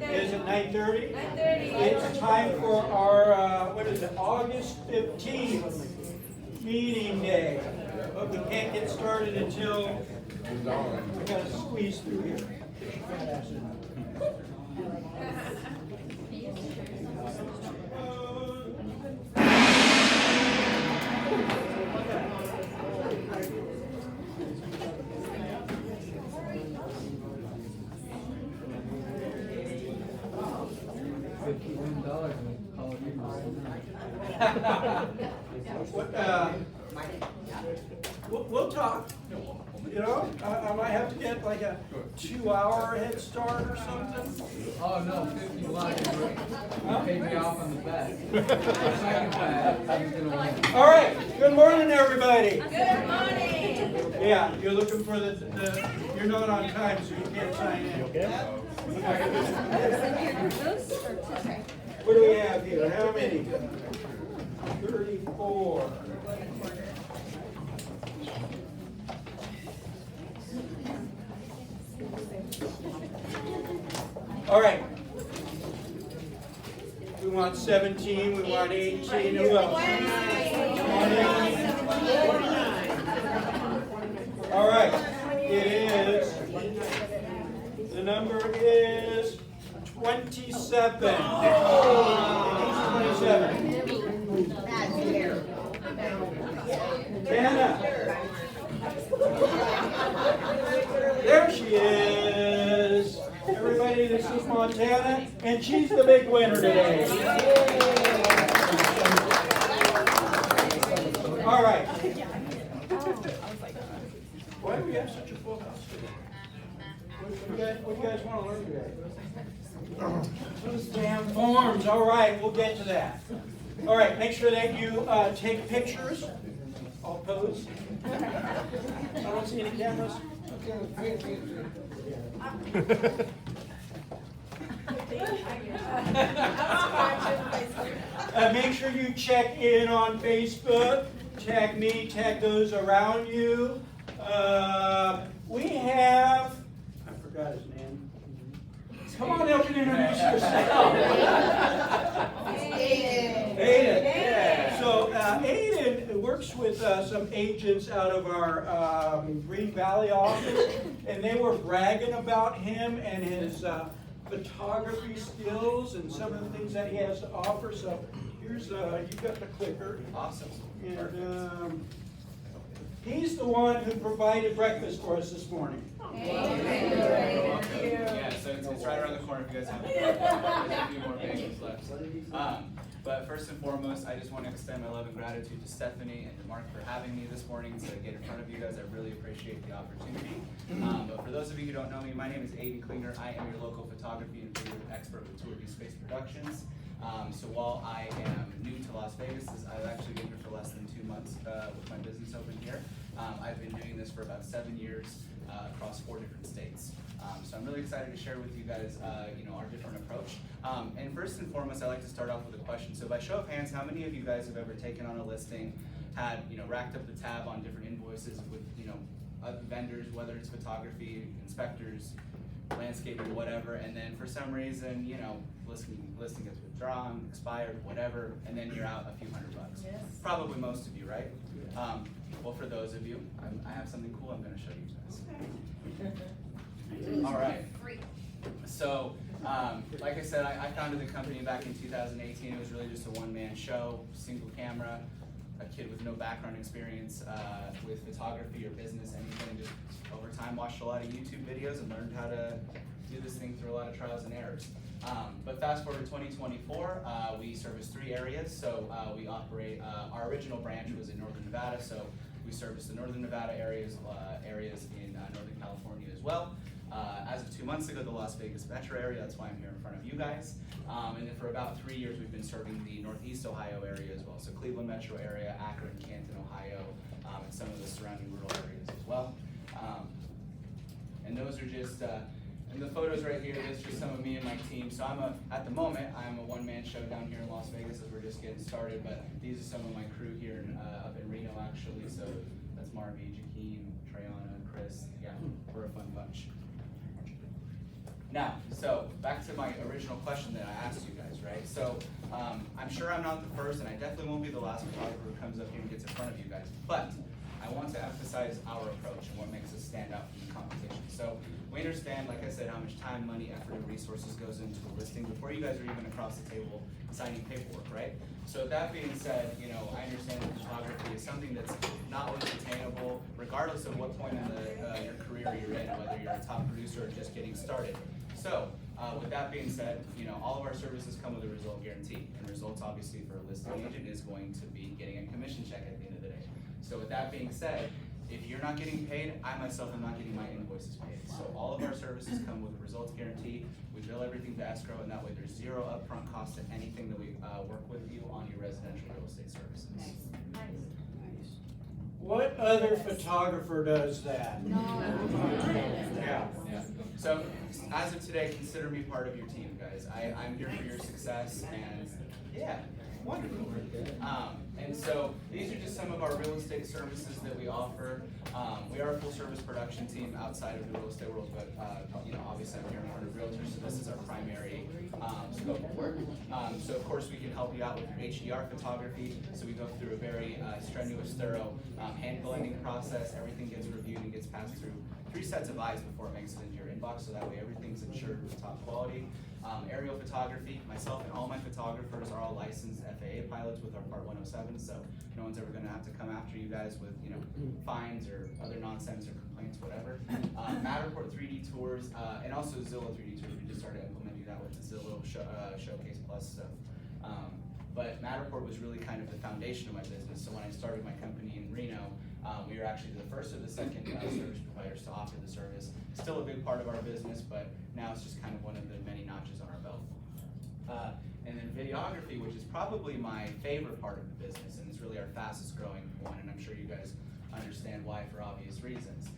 Is it 9:30? 9:30. It's time for our, what is it, August 15th meeting day. But we can't get started until we gotta squeeze through here. We'll talk. You know, I might have to get like a 2-hour head start or something. Oh no, 50 lines. You paid me off on the bet. Second bet, I was gonna win. All right. Good morning, everybody. Good morning. Yeah, you're looking for the you're not on time, so you can't sign in. What do we have here? How many? 34. All right. We want 17, we want 18, who else? 20. All right, it is, the number is 27. 27. Tana. There she is. Everybody, this is Montana, and she's the big winner today. All right. Why do we have such a full house today? What do you guys want to learn today? Those damn forms. All right, we'll get to that. All right, make sure that you take pictures. I'll pose. I don't see any cameras. Make sure you check in on Facebook. Tag me, tag those around you. We have, I forgot his name. Come on up and introduce yourself. Aiden. So Aiden works with some agents out of our Green Valley office, and they were bragging about him and his photography skills and some of the things that he has to offer. So here's, you've got the clicker. Awesome. And he's the one who provided breakfast for us this morning. Yeah, so it's right around the corner if you guys have there's a few more bagels left. But first and foremost, I just want to extend my love and gratitude to Stephanie and to Mark for having me this morning to get in front of you guys. I really appreciate the opportunity. But for those of you who don't know me, my name is Aiden Klinger. I am your local photography and video expert with Tour View Space Productions. So while I am new to Las Vegas, I've actually been here for less than 2 months with my business open here. I've been doing this for about 7 years across 4 different states. So I'm really excited to share with you guys, our different approach. And first and foremost, I like to start off with a question. So by show of hands, how many of you guys have ever taken on a listing, had racked up the tab on different invoices with other vendors, whether it's photography, inspectors, landscaping, whatever, and then for some reason, listing gets withdrawn, expired, whatever, and then you're out a few $100. Yes. Probably most of you, right? Well, for those of you, I have something cool I'm going to show you guys. All right. So, like I said, I founded the company back in 2018. It was really just a one-man show, single camera, a kid with no background experience with photography or business, anything. Just over time, watched a lot of YouTube videos and learned how to do this thing through a lot of trials and errors. But fast forward to 2024, we service 3 areas. So we operate, our original branch was in Northern Nevada, so we service the Northern Nevada areas in Northern California as well. As of 2 months ago, the Las Vegas metro area, that's why I'm here in front of you guys. And then for about 3 years, we've been serving the Northeast Ohio area as well. So Cleveland metro area, Akron, Canton, Ohio, and some of the surrounding rural areas as well. And those are just, and the photos right here, that's just some of me and my team. So at the moment, I'm a one-man show down here in Las Vegas as we're just getting started, but these are some of my crew here up in Reno actually. So that's Marvy, Jakeem, Trayana, Chris. Yeah, we're a fun bunch. Now, so back to my original question that I asked you guys, right? So I'm sure I'm not the first, and I definitely won't be the last photographer who comes up here and gets in front of you guys, but I want to emphasize our approach and what makes us stand out from the competition. So we understand, like I said, how much time, money, effort, and resources goes into a listing before you guys are even across the table signing paperwork, right? So that being said, you know, I understand that photography is something that's not always attainable, regardless of what point in your career you're in, whether you're a top producer or just getting started. So, with that being said, you know, all of our services come with a result guarantee, and results obviously for a listing agent is going to be getting a commission check at the end of the day. So with that being said, if you're not getting paid, I myself am not getting my invoices paid. So all of our services come with a results guarantee. We bill everything to escrow, and that way there's zero upfront cost to anything that we work with you on your residential real estate services. What other photographer does that? Yeah. Yeah. So as of today, consider me part of your team, guys. I'm here for your success, and yeah, wonderful. And so these are just some of our real estate services that we offer. We are a full service production team outside of the real estate world, but you know, obviously I'm here in front of realtors, so this is our primary scope of work. So of course we can help you out with your HDR photography. So we go through a very strenuous, thorough hand blending process. Everything gets reviewed and gets passed through 3 sets of eyes before it makes it into your inbox, so that way everything's insured with top quality. Aerial photography, myself and all my photographers are all licensed FAA pilots with our Part 107, so no one's ever gonna have to come after you guys with, you know, fines or other nonsense or complaints, whatever. Matterport 3D tours, and also Zillow 3D tours. We just started implementing that with the Zillow Showcase Plus stuff. But Matterport was really kind of the foundation of my business, so when I started my company in Reno, we were actually the first or the second service providers to offer the service. Still a big part of our business, but now it's just kind of one of the many notches on our belt. And then videography, which is probably my favorite part of the business, and it's really our fastest growing one, and I'm sure you guys understand why for obvious reasons.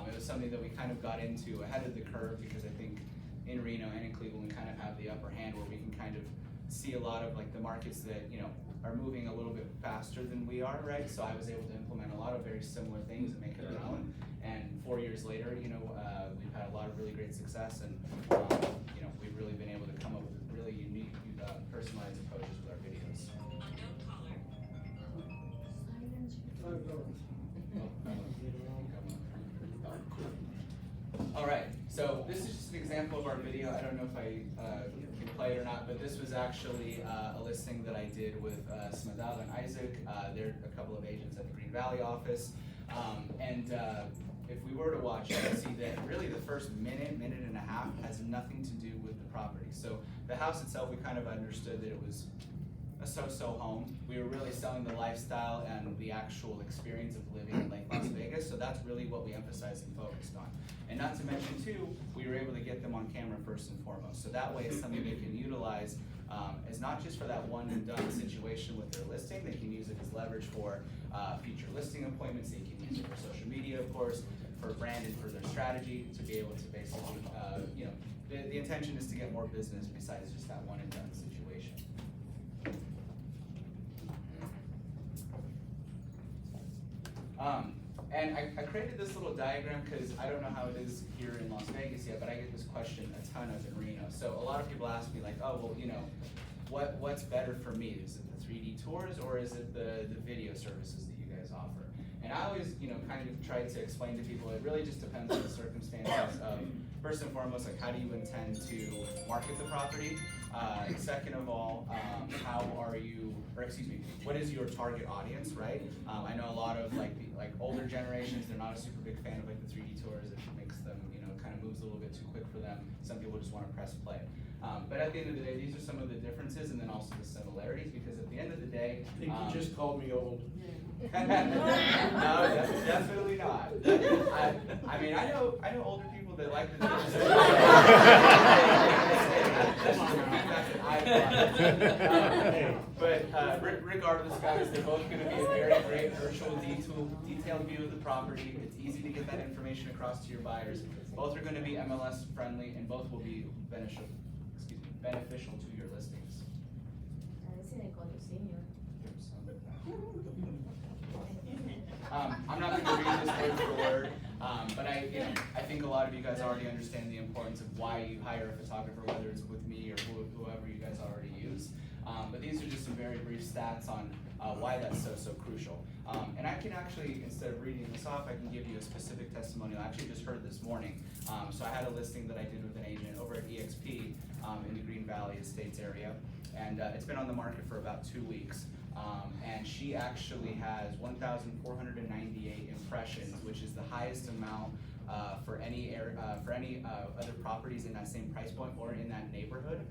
It was something that we kind of got into ahead of the curve because I think in Reno and in Cleveland we kind of have the upper hand where we can kind of see a lot of like the markets that, you know, are moving a little bit faster than we are, right? So I was able to implement a lot of very similar things and make it our own. And 4 years later, you know, we've had a lot of really great success, and you know, we've really been able to come up with really unique, personalized approaches with our videos. All right, so this is just an example of our video. I don't know if I can play it or not, but this was actually a listing that I did with Smadal and Isaac. They're a couple of agents at the Green Valley office. If we were to watch it, you'll see that really the first minute and a half has nothing to do with the property. So the house itself, we kind of understood that it was a so-so home. We were really selling the lifestyle and the actual experience of living in Lake Las Vegas, so that's really what we emphasized and focused on. And not to mention too, we were able to get them on camera first and foremost. So that way it's something they can utilize as not just for that one and done situation with their listing, they can use it as leverage for future listing appointments, they can use it for social media, of course, for brand and for their strategy to be able to basically, you know, the intention is to get more business besides just that one and done situation. And I created this little diagram because I don't know how it is here in Las Vegas yet, but I get this question a ton of in Reno. So a lot of people ask me like, oh, well, you know, what's better for me? Is it the 3D tours or is it the video services that you guys offer? And I always, you know, kind of try to explain to people, it really just depends on the circumstances of, first and foremost, like how do you intend to market the property? Second of all, how are you, or excuse me, what is your target audience, right? I know a lot of like older generations, they're not a super big fan of like the 3D tours. It makes them, you know, kind of moves a little bit too quick for them. Some people just want to press play. But at the end of the day, these are some of the differences and then also the similarities, because at the end of the day, I think you just called me old. No, definitely not. I mean, I know older people that like the but regardless, guys, they're both going to be a very great virtual detailed view of the property. It's easy to get that information across to your buyers. Both are going to be MLS friendly, and both will be beneficial to your listings. I'm not going to read this word for word, but I think a lot of you guys already understand the importance of why you hire a photographer, whether it's with me or whoever you guys already use. But these are just some very brief stats on why that's so crucial. And I can actually, instead of reading this off, I can give you a specific testimonial I actually just heard this morning. So I had a listing that I did with an agent over at EXP in the Green Valley Estates area, and it's been on the market for about 2 weeks. And she actually has 1,498 impressions, which is the highest amount for any other properties in that same price point or in that neighborhood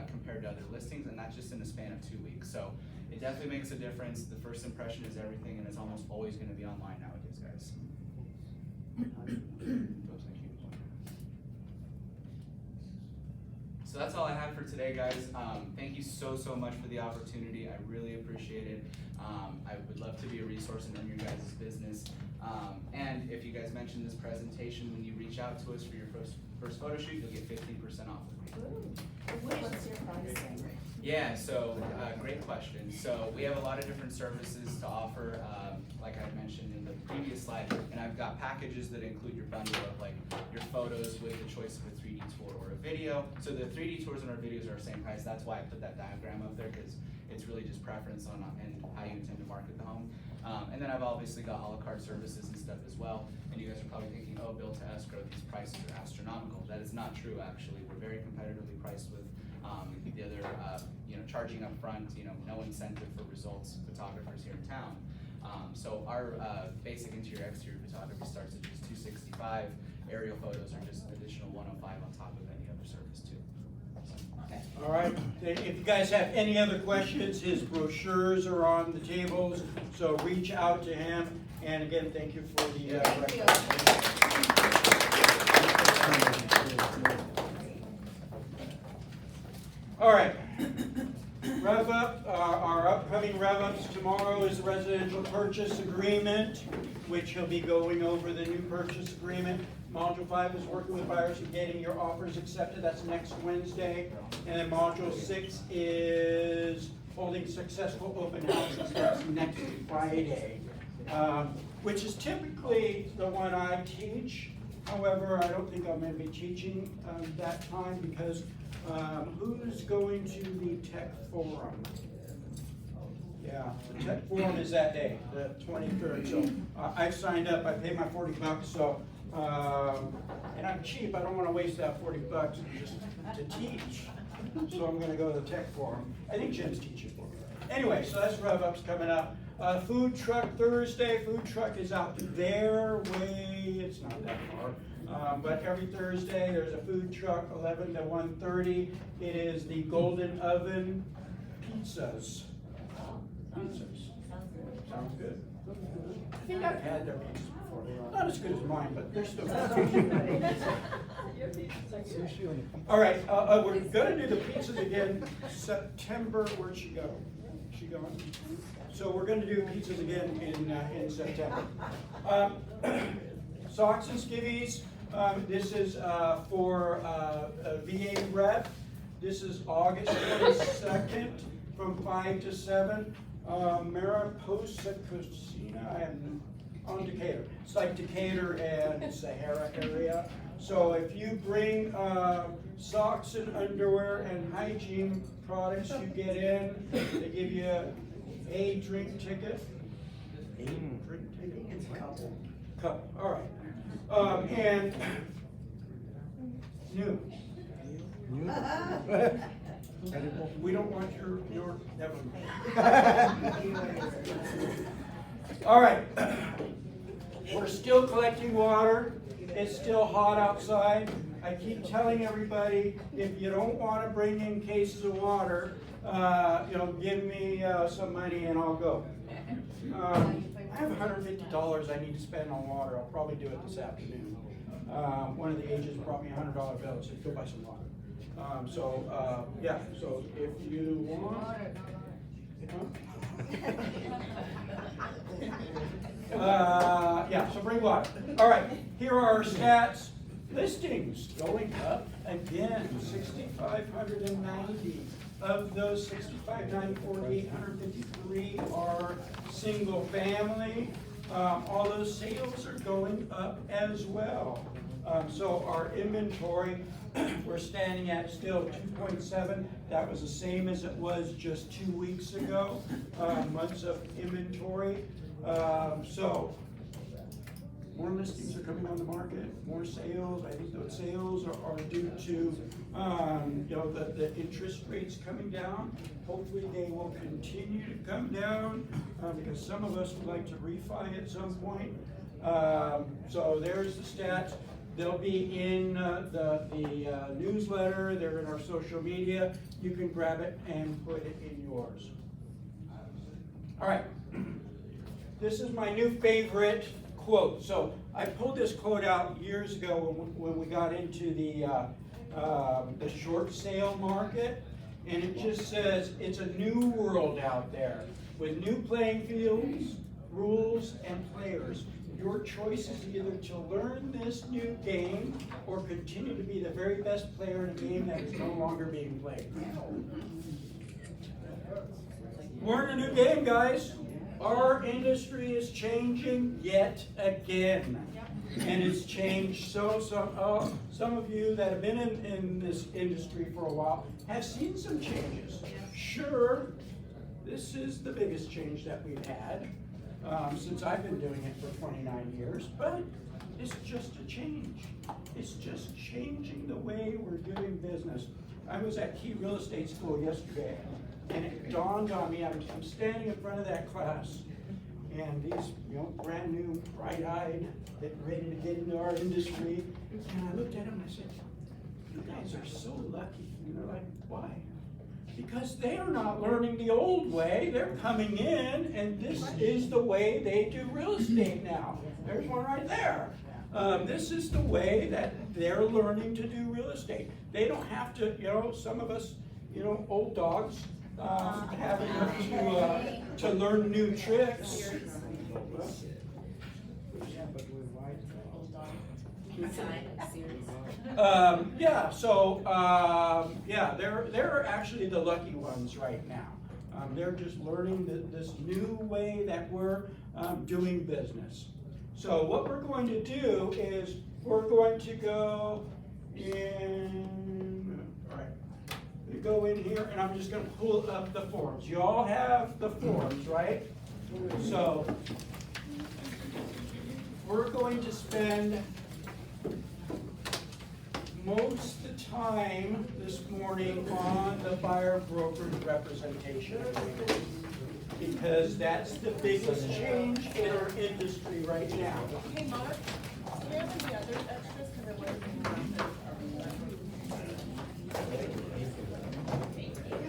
compared to other listings, and that's just in a span of 2 weeks. So it definitely makes a difference. The first impression is everything, and it's almost always going to be online nowadays, guys. So that's all I had for today, guys. Thank you so much for the opportunity. I really appreciate it. I would love to be a resource and earn your guys' business. And if you guys mention this presentation when you reach out to us for your first photo shoot, you'll get 15% off with me. What's your pricing? Yeah, so great question. So we have a lot of different services to offer, like I mentioned in the previous slide, and I've got packages that include your bundle of like your photos with the choice of a 3D tour or a video. So the 3D tours and our videos are the same price. That's why I put that diagram up there, because it's really just preference on and how you intend to market the home. And then I've obviously got a la carte services and stuff as well. And you guys are probably thinking, oh, build to escrow, these prices are astronomical. That is not true, actually. We're very competitively priced with the other, charging up front, no incentive for results photographers here in town. So our basic interior exterior photography starts at just $265. Aerial photos are just an additional $105 on top of any other service too. Okay. All right, if you guys have any other questions, his brochures are on the tables, so reach out to him. And again, thank you for the All right, Rev Up, our upcoming Rev Ups tomorrow is the residential purchase agreement, which he'll be going over the new purchase agreement. Module 5 is working with buyers and getting your offers accepted. That's next Wednesday. And then Module 6 is holding successful open houses. That's next Friday, which is typically the one I teach. However, I don't think I'm going to be teaching that time because who's going to the Tech Forum? Yeah, the Tech Forum is that day, the 23rd. So I've signed up. I paid my $40. So and I'm cheap. I don't want to waste that $40 just to teach. So I'm going to go to the Tech Forum. I think Jim's teaching for me. Anyway, so that's Rev Up's coming up. Food truck Thursday. Food truck is out their way. It's not that far. But every Thursday there's a food truck, 11 to 1:30. It is the Golden Oven Pizzas. Sounds good. I think I've had their pizzas before. Not as good as mine, but they're still good. All right, we're going to do the pizzas again September. Where'd she go? Is she gone? So we're going to do pizzas again in September. Socks and skivvies. This is for a VA rep. This is August 22nd from 5 to 7. Mariposa Cocina, I am on Decatur. It's like Decatur and Sahara area. So if you bring socks and underwear and hygiene products, you get in. They give you a drink ticket. A drink ticket? It's a couple. Couple, all right. And new. We don't want your never mind. All right. We're still collecting water. It's still hot outside. I keep telling everybody, if you don't want to bring in cases of water, give me some money and I'll go. I have $150 I need to spend on water. I'll probably do it this afternoon. One of the agents brought me a $100 bill and said, go buy some water. Yeah, so if you want. Yeah, so bring water. All right, here are our stats. Listings going up again, 6,590. Of those 6,590, 4,853 are single family. All those sales are going up as well. So our inventory, we're standing at still 2.7. That was the same as it was just 2 weeks ago, months of inventory. So more listings are coming on the market, more sales. I think those sales are due to the interest rates coming down. Hopefully they will continue to come down because some of us would like to refi at some point. So there's the stats. They'll be in the newsletter. They're in our social media. You can grab it and put it in yours. All right. This is my new favorite quote. So I pulled this quote out years ago when we got into the short sale market, and it just says it's a new world out there with new playing fields, rules, and players. Your choice is either to learn this new game or continue to be the very best player in a game that is no longer being played. We're in a new game, guys. Our industry is changing yet again. And it's changed some of you that have been in this industry for a while have seen some changes. Sure, this is the biggest change that we've had since I've been doing it for 29 years, but it's just a change. It's just changing the way we're doing business. I was at Key Real Estate School yesterday, and it dawned on me, I'm standing in front of that class, and these brand new, bright-eyed, ready to get into our industry, and I looked at them and I said, you guys are so lucky. And they're like, why? Because they are not learning the old way. They're coming in, and this is the way they do real estate now. There's one right there. This is the way that they're learning to do real estate. They don't have to, some of us, old dogs, having to learn new tricks. They're actually the lucky ones right now. They're just learning this new way that we're doing business. So what we're going to do is we're going to go in, all right, we go in here and I'm just going to pull up the forms. You all have the forms, right? So we're going to spend most of the time this morning on the buyer brokerage representation because that's the biggest change in our industry right now. Hey, Mark, do you have any other extras? Because I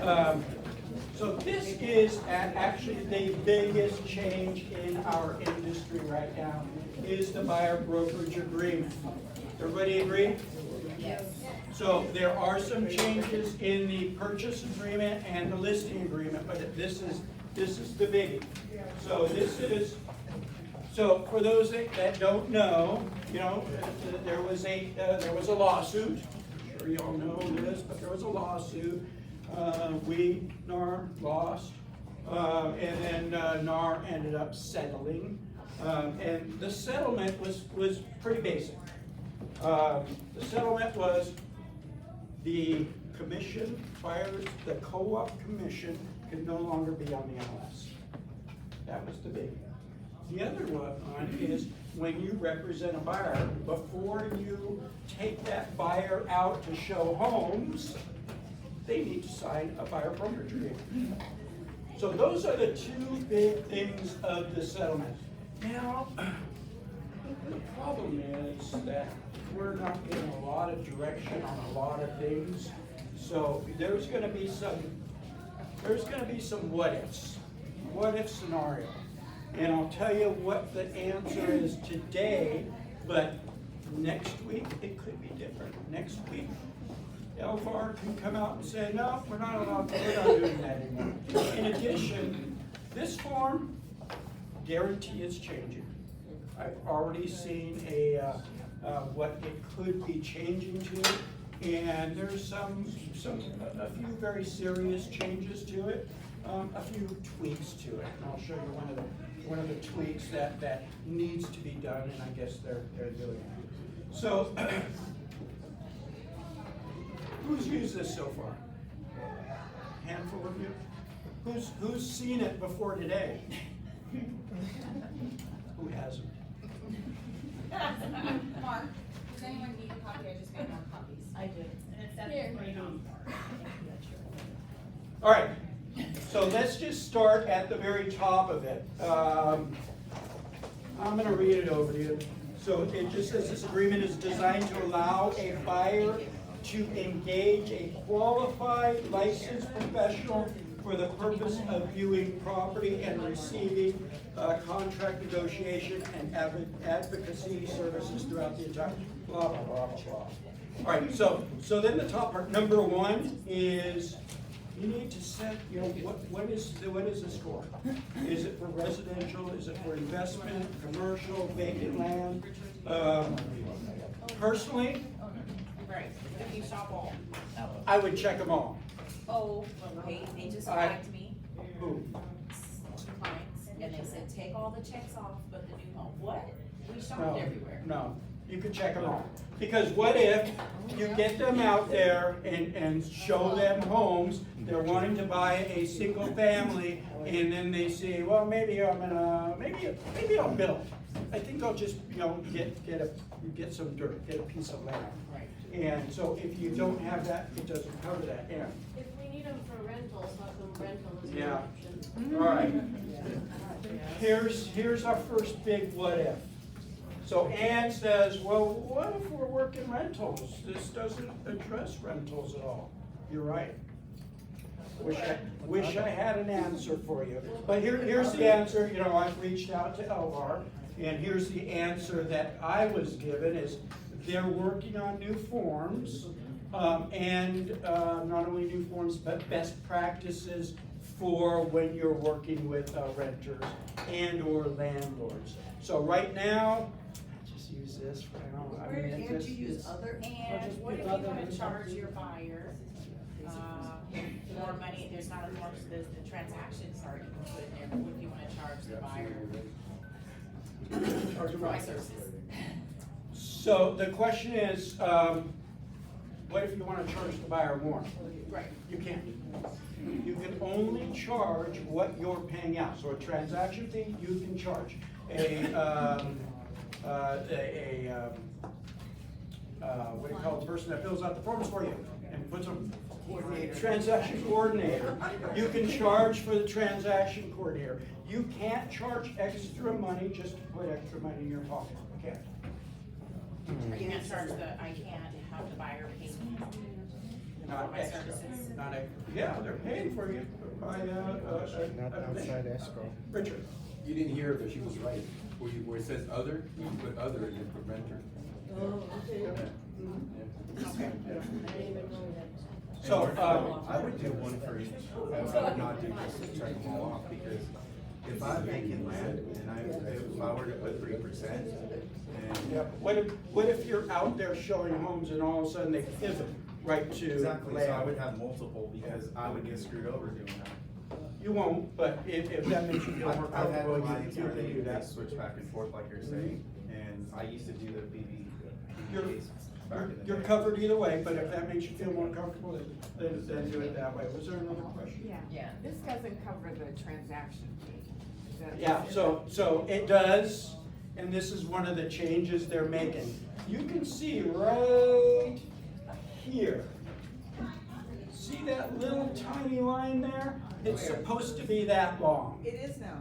wasn't. So this is actually the biggest change in our industry right now is the buyer brokerage agreement. Everybody agree? Yes. So there are some changes in the purchase agreement and the listing agreement, but this is the biggie. So for those that don't know, there was a lawsuit. I'm sure you all know this, but there was a lawsuit. NAR lost, and then NAR ended up settling, and the settlement was pretty basic. The settlement was the commission fires, the co-op commission could no longer be on the MLS. That was the big. The other one is when you represent a buyer, before you take that buyer out to show homes, they need to sign a buyer brokerage agreement. So those are the two big things of the settlement. Now, the problem is that we're not getting a lot of direction on a lot of things. So there's going to be some what if scenario. And I'll tell you what the answer is today, but next week it could be different. Next week, LFAR can come out and say, no, we're not doing that anymore. In addition, this form, guarantee it's changing. I've already seen what it could be changing to, and there's a few very serious changes to it, a few tweaks to it. And I'll show you one of the tweaks that needs to be done, and I guess they're doing it. So, who's used this so far? Handful of you? Who's seen it before today? Who hasn't? Mark, does anyone need a copy? I just made more copies. I do. And it's definitely on. All right, so let's just start at the very top of it. I'm gonna read it over to you. So it just says this agreement is designed to allow a buyer to engage a qualified licensed professional for the purpose of viewing property and receiving contract negotiation and advocacy services throughout the entire, blah, blah, blah, blah, blah. All right, so then the top part, number one is you need to set, what is this for? Is it for residential, is it for investment, commercial, vacant land? Personally, Right, if you shop all. I would check them all. Oh, wait, they just I- lied to me, Who? two clients, and they said, take all the checks off, but the new home, what? We shopped No, everywhere. no, you can check them all. Because what if you get them out there and show them homes, they're wanting to buy a single family, and then they say, well, maybe I'll build. I think I'll just, get some dirt, get a piece of land. Right. And so if you don't have that, it doesn't cover that, yeah. If we need them for rentals, how come rental is an Yeah. option? All right. Here's our first big what if. So Ann says, well, what if we're working rentals? This doesn't address rentals at all. You're right. Wish I had an answer for you. But here's the answer, I've reached out to Elvar, and here's the answer that I was given is they're working on new forms, and not only new forms, but best practices for when you're working with renters and or landlords. So right now, just use this for now. Where can't you use other? And what if you wanna charge your buyer, more money, there's not as much, the transaction part you can put in there, but what if you wanna charge the buyer for my services? So the question is, what if you want to charge the buyer more? Right. You can't. You can only charge what you're paying out. So a transaction fee, you can charge. What do you call the person that fills out the forms for you and puts them? Transaction coordinator. You can charge for the transaction coordinator. You can't charge extra money just to put extra money in your pocket. You can't. Or you can't charge I can't have the buyer pay me for Not my extra. services. Not extra. Yeah, they're paying for you by, Not outside escrow. Richard. You didn't hear, but she was right. Where it says other, you can put other and then put renter. Okay. So, I would do one for each. I would not do just to check them all off, because if I have vacant land and if I were to put 3%, yeah, and. what if you're out there showing homes and all of a sudden they pivot right to Exactly, so I would land? have multiple, because I would get screwed over doing that. You won't, but if that makes you feel more I've had comfortable, clients you where can do they that. switch back and forth like you're saying, and I used to do the You're- BBAs back in the You're day. covered either way, but if that makes you feel more comfortable, then do it that way. Was there another question? Yeah, this doesn't cover the transaction fee. Is that- Yeah, so it does, and this is one of the changes they're making. You can see right here. See that little tiny line there? It's supposed to be that long. It is now.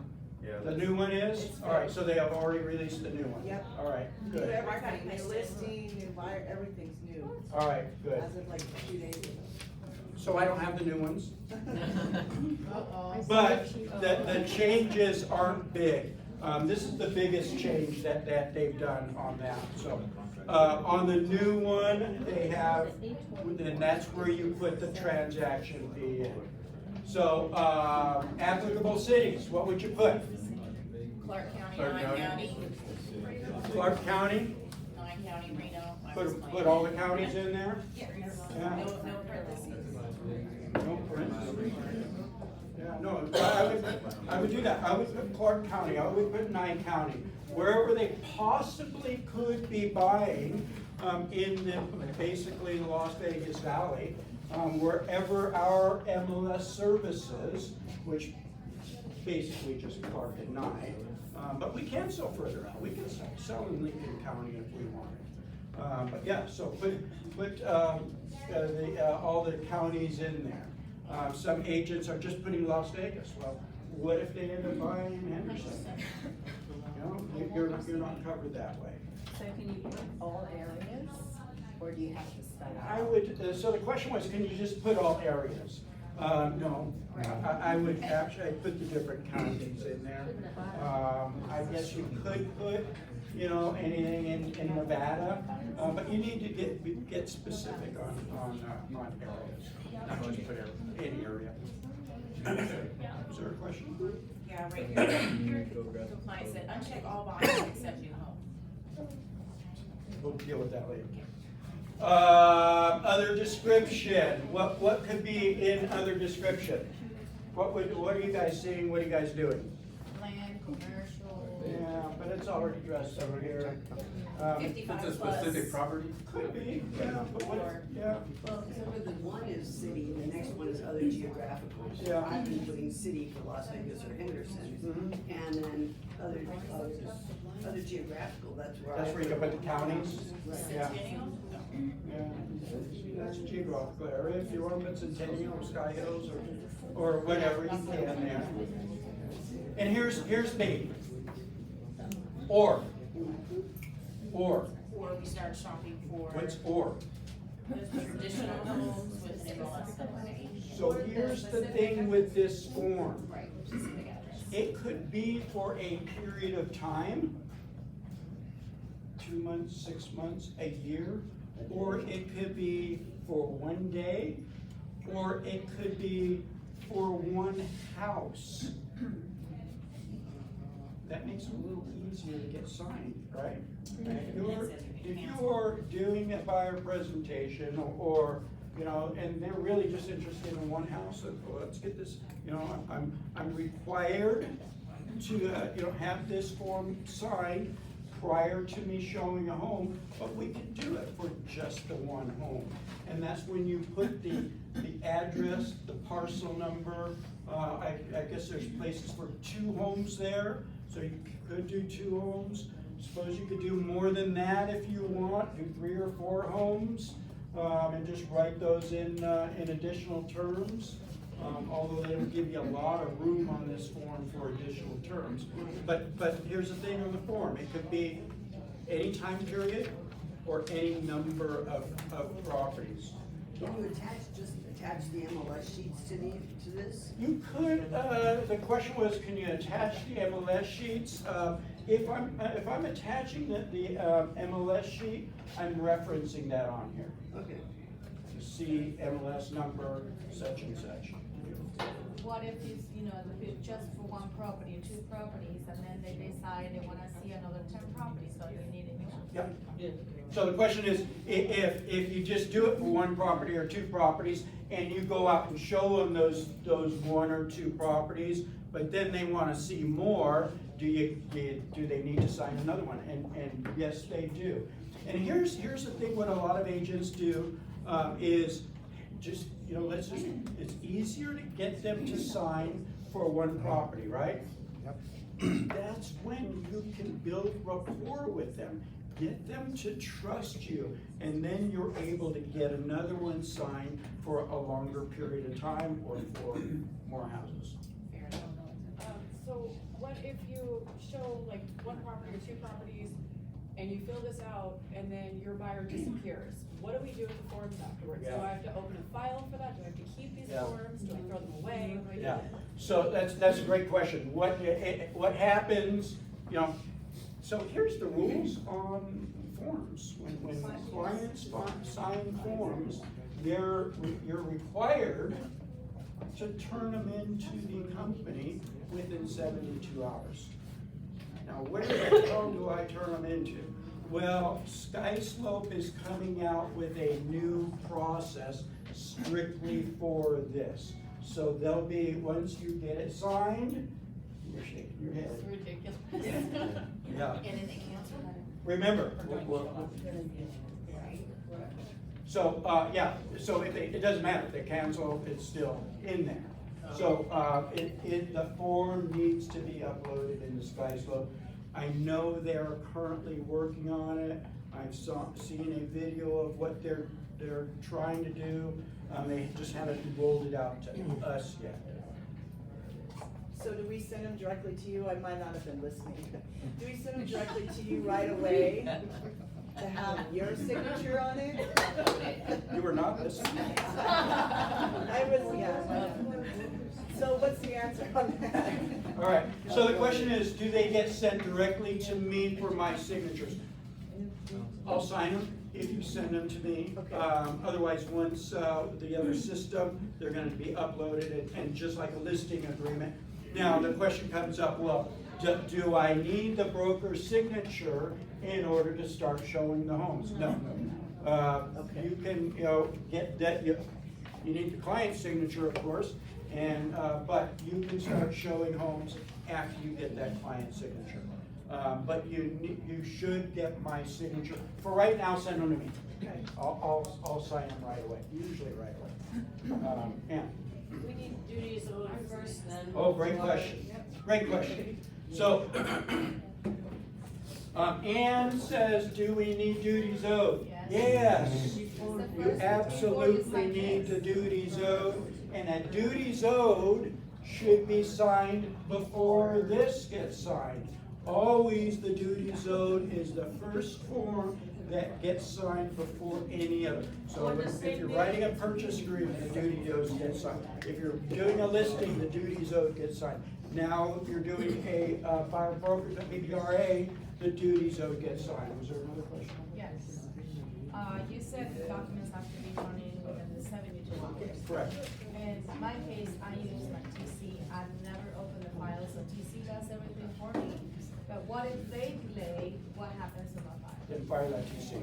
Yeah. The new one is? All right, so they have already released the new one? Yep. All right, New good. everything, the listing, the buyer, everything's new, All right, good. as of like 2 days ago. So I don't have the new ones. Uh-oh. But the changes aren't big. This is the biggest change that they've done on that, so. On the new one, they have, and that's where you put the transaction fee in. So, applicable cities, what would you put? Clark County, Clark Nye County. County, Clark County, Nye County, Reno. I was put like- all the counties in there? Yeah. Yeah. No parentheses. No parentheses. Yeah, no, I would do that. I would put Clark County, I would put Nye County. Wherever they possibly could be buying in the, basically Las Vegas Valley, wherever our MLS services, which basically just Clark and Nye, but we can sell further out. We can sell in Lincoln County if we want. But yeah, so put all the counties in there. Some agents are just putting Las Vegas. Well, what if they end up buying Henderson? You know, you're not covered that way. So can you put all areas, or do you have to spell out? I would, so the question was, can you just put all areas? No, I would actually put the different counties in there. I guess you could put, you know, anything in Nevada, but you need to get specific on areas, not just put any area. Is there a question? Yeah, right here, compliance said, uncheck all boxes except new home. We'll deal with that later. Other description. What could be in other description? What are you guys seeing? What are you guys doing? Land, commercial. Yeah, but it's already addressed over here. 55 It's a plus. specific property? Could be, yeah, but what, yeah. Well, some of the one is city, and the next one is other geographical. Yeah. I've been doing city for Las Vegas or Henderson, Mhm. and then other geographical, that's where That's where you can put the counties. Yeah. Centennial? Yeah, that's a geographical area. If you want to put Centennial or Sky Hills or whatever, you can there. And here's me. Or. Or we start shopping for What's or? traditional homes with an MLS number. So here's the thing with this form. Right, specific address. It could be for a period of time, 2 months, 6 months, a year, or it could be for one day, or it could be for one house. That makes it a little easier to get signed, right? If you're doing a buyer presentation or, you know, and they're really just interested in one house, well, let's get this, you know, I'm required to, you know, have this form signed prior to me showing a home, but we can do it for just the one home. And that's when you put the address, the parcel number, I guess there's places for 2 homes there, so you could do 2 homes. Suppose you could do more than that if you want, do 3 or 4 homes, and just write those in additional terms. Although they don't give you a lot of room on this form for additional terms. But here's the thing on the form, it could be any time period or any number of properties. Can you attach the MLS sheets to this? You could, the question was, can you attach the MLS sheets? If I'm attaching the MLS sheet, I'm referencing that on here. Okay. You see MLS number, such and such. What if it's, you know, if it's just for one property, 2 properties, and then they decide they wanna see another 10 properties, so you need a new one? Yep. So the question is, if you just do it for 1 property or 2 properties, and you go out and show them those 1 or 2 properties, but then they wanna see more, do they need to sign another one? And yes, they do. And here's the thing, what a lot of agents do, is just, you know, it's easier to get them to sign for 1 property, right? Yep. That's when you can build rapport with them. Get them to trust you, and then you're able to get another one signed for a longer period of time or for more houses. So what if you show like 1 property or 2 properties and you fill this out and then your buyer disappears? What do we do with the forms afterwards? Do Yeah. I have to open a file for that? Do I have to keep these Yeah. forms? Do I throw them away? What do I do? Yeah, so that's a great question. What happens, you know, so here's the rules on forms. When clients sign forms, you're required to turn them into the company within 72 hours. Now, where the hell do I turn them into? Well, Sky Slope is coming out with a new process strictly for this. So there'll be, once you get it signed, you're shaking your head. It's ridiculous. Yeah. And then they cancel that? Remember, So, yeah, so if they, it doesn't matter, if they cancel, it's still in there. So, the form needs to be uploaded in the SkySlope. I know they're currently working on it. I've seen a video of what they're trying to do. They just haven't rolled it out to us yet. So do we send them directly to you? I might not have been listening. Do we send them directly to you right away to have your signature on it? You were not listening? I was, yeah. So what's the answer on that? All right, so the question is, do they get sent directly to me for my signatures? I'll sign them if you send them to me. Okay. Otherwise, once the other system, they're gonna be uploaded and just like a listing agreement. Now, the question comes up, well, do I need the broker's signature in order to start showing the homes? No. Okay. You can, get that, you need the client's signature, of course, and, but you can start showing homes after you get that client's signature. But you should get my signature. For right now, send them to me. Okay. I'll sign them right away, usually right away. Ann? We need duties owed first, then. Oh, great question. Great question. So, Ann says, do we need duties owed? Yes. Yes. You absolutely need the duties owed, and that duties owed should be signed before this gets signed. Always the duties owed is the first form that gets signed before any other. So if you're writing a purchase agreement, the duty owed gets signed. If you're doing a listing, the duties owed gets signed. Now, if you're doing a fire brokerage at BBRA, the duties owed gets signed. Was there another question? Yes. You said the documents have to be running within the 72 hours. Correct. In my case, I use my TC. I've never opened the file, so TC does everything for me. But what if they delay, what happens to my file? Then fire that TC.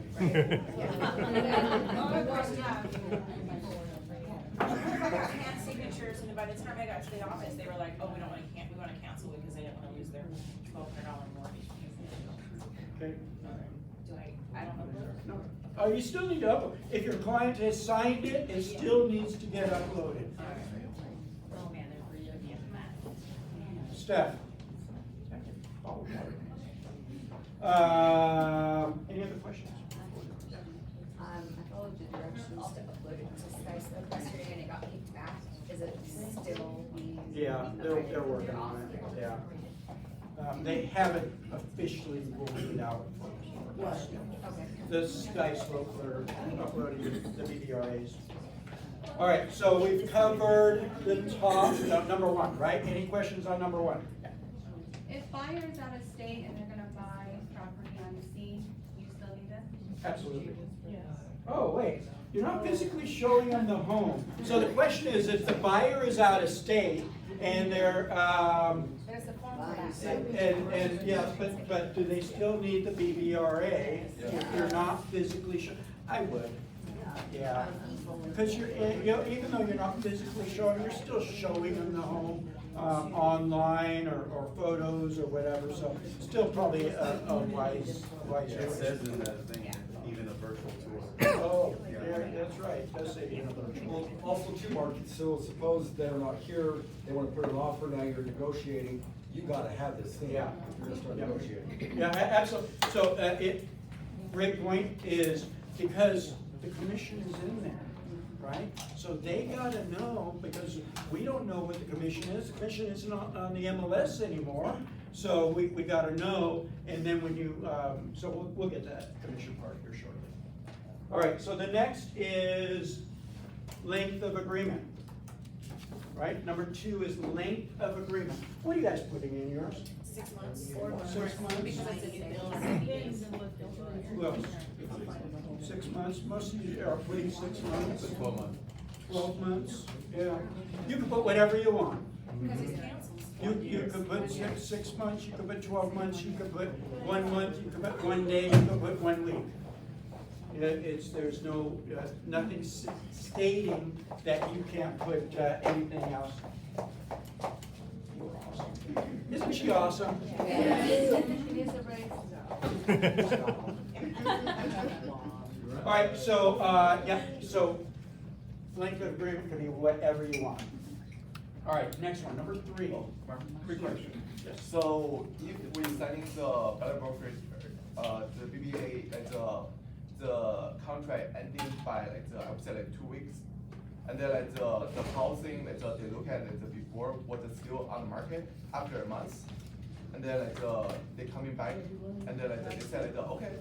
I got hand signatures, and by the time I got to the office, they were like, oh, we wanna cancel because they didn't wanna lose their $1,200 mortgage. Okay. I don't know. No. You still need to upload. If your client has signed it, it still needs to get uploaded. Oh, man, they're really looking at that. Steph? Any other questions? I followed the directions to upload it to SkySlope yesterday and it got kicked back. Is it still being? Yeah, they're working on it, yeah. They haven't officially rolled it out. Okay. The SkySlope are uploading the BDRAs. All right, so we've covered the top, number one, right? Any questions on number one? If buyer's out of state and they're gonna buy property on the sea, you still need this? Absolutely. Yes. Oh, wait, you're not physically showing them the home. So the question is, if the buyer is out of state and they're, There's a form for that. and yes, but do they still need the BBRA if you're not physically I would, yeah. Because even though you're not physically showing, you're still showing them the home, online or photos or whatever, so still probably a wise It choice. says in the thing, even a virtual tour. Oh, yeah, that's right, it does say even a virtual. Well, also too, Mark, so suppose they're not here, they wanna put an offer, now you're negotiating, you gotta have this thing. Yeah. If you're gonna start Yeah. negotiating. Yeah, absolutely. So, great point is because the commission is in there, right? So they gotta know, because we don't know what the commission is. The commission isn't on the MLS anymore. So we gotta know, and then when you, so we'll get to that commission part here shortly. All right, so the next is length of agreement. Right, number 2 is length of agreement. What are you guys putting in yours? 6 months. 6 months? Because it's a new bill, 90 days. Who else? 6 months, most of you are putting 6 months. 12 months. 12 months, yeah. You can put whatever you want. Because it's canceled. You could put 6 months, you could put 12 months, you could put 1 month, you could put 1 day, you could put 1 week. There's no, nothing stating that you can't put anything else. You're awesome. Isn't she awesome? It is a race. All right, so, yeah, so length of agreement can be whatever you want. All right, next one, number 3. 3 questions. Yes. So if we signing the better brokerage, the BBA, like the contract ending by like I would say like 2 weeks, and then like the housing, like they look at it before what is still on the market after a month, and then like they coming back, and then like they say like okay,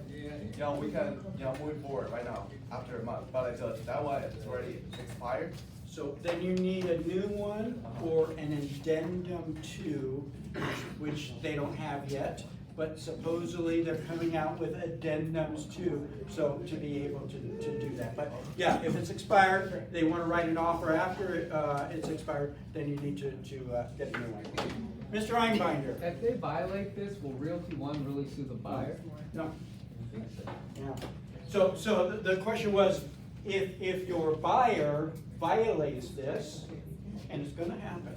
yeah we can move forward right now after a month, but like that one is already expired. So then you need a new one or an addendum to, which they don't have yet, but supposedly they're coming out with addendums too, so to be able to do that. But yeah, if it's expired, they want to write an offer after it's expired, then you need to get a new one. Mr. Einbinder. If they violate this, will Realty One really sue the buyer? No. Yeah. So the question was, if your buyer violates this, and it's gonna happen.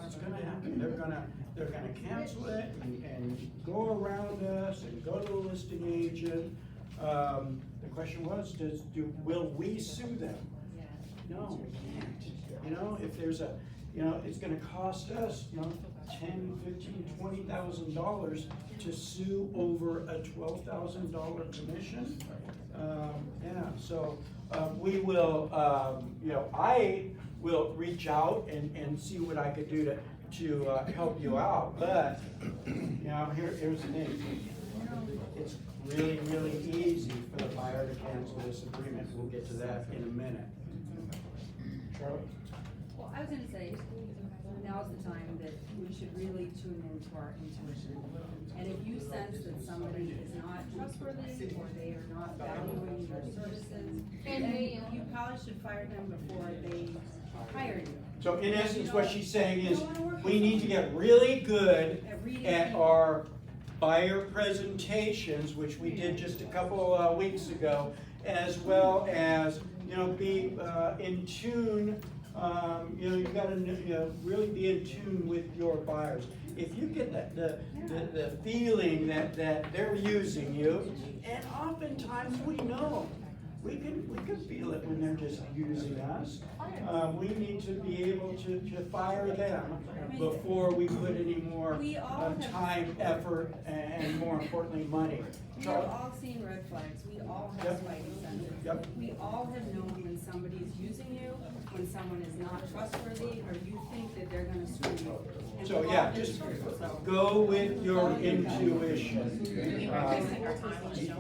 It's gonna happen. They're gonna cancel it and go around us and go to the listing agent. The question was, will we sue them? No, we can't. You know, if there's a, it's gonna cost us, $10,000, $15,000, $20,000 to sue over a $12,000 commission. Yeah, so we will, I will reach out and see what I could do to help you out. But here's the thing. It's really, really easy for the buyer to cancel this agreement. We'll get to that in a minute. Charlotte? Well, I was gonna say, now's the time that we should really tune into our intuition. And if you sense that somebody is not trustworthy or they are not valuing your services, then you probably should fire them before they hire you. So in essence, what she's saying is, we need to get really good at our buyer presentations, which we did just a couple weeks ago, as well as, be in tune. You've got to really be in tune with your buyers. If you get the feeling that they're using you, and oftentimes we know, we can feel it when they're just using us. We need to be able to fire them before we put any more time, effort, and more importantly, money. We have all seen red flags. We all have spidey senses. Yep. We all have known when somebody is using you, when someone is not trustworthy, or you think that they're going to screw you. And So we've yeah, all been just through it, so. go with your intuition. We're wasting our time on the show.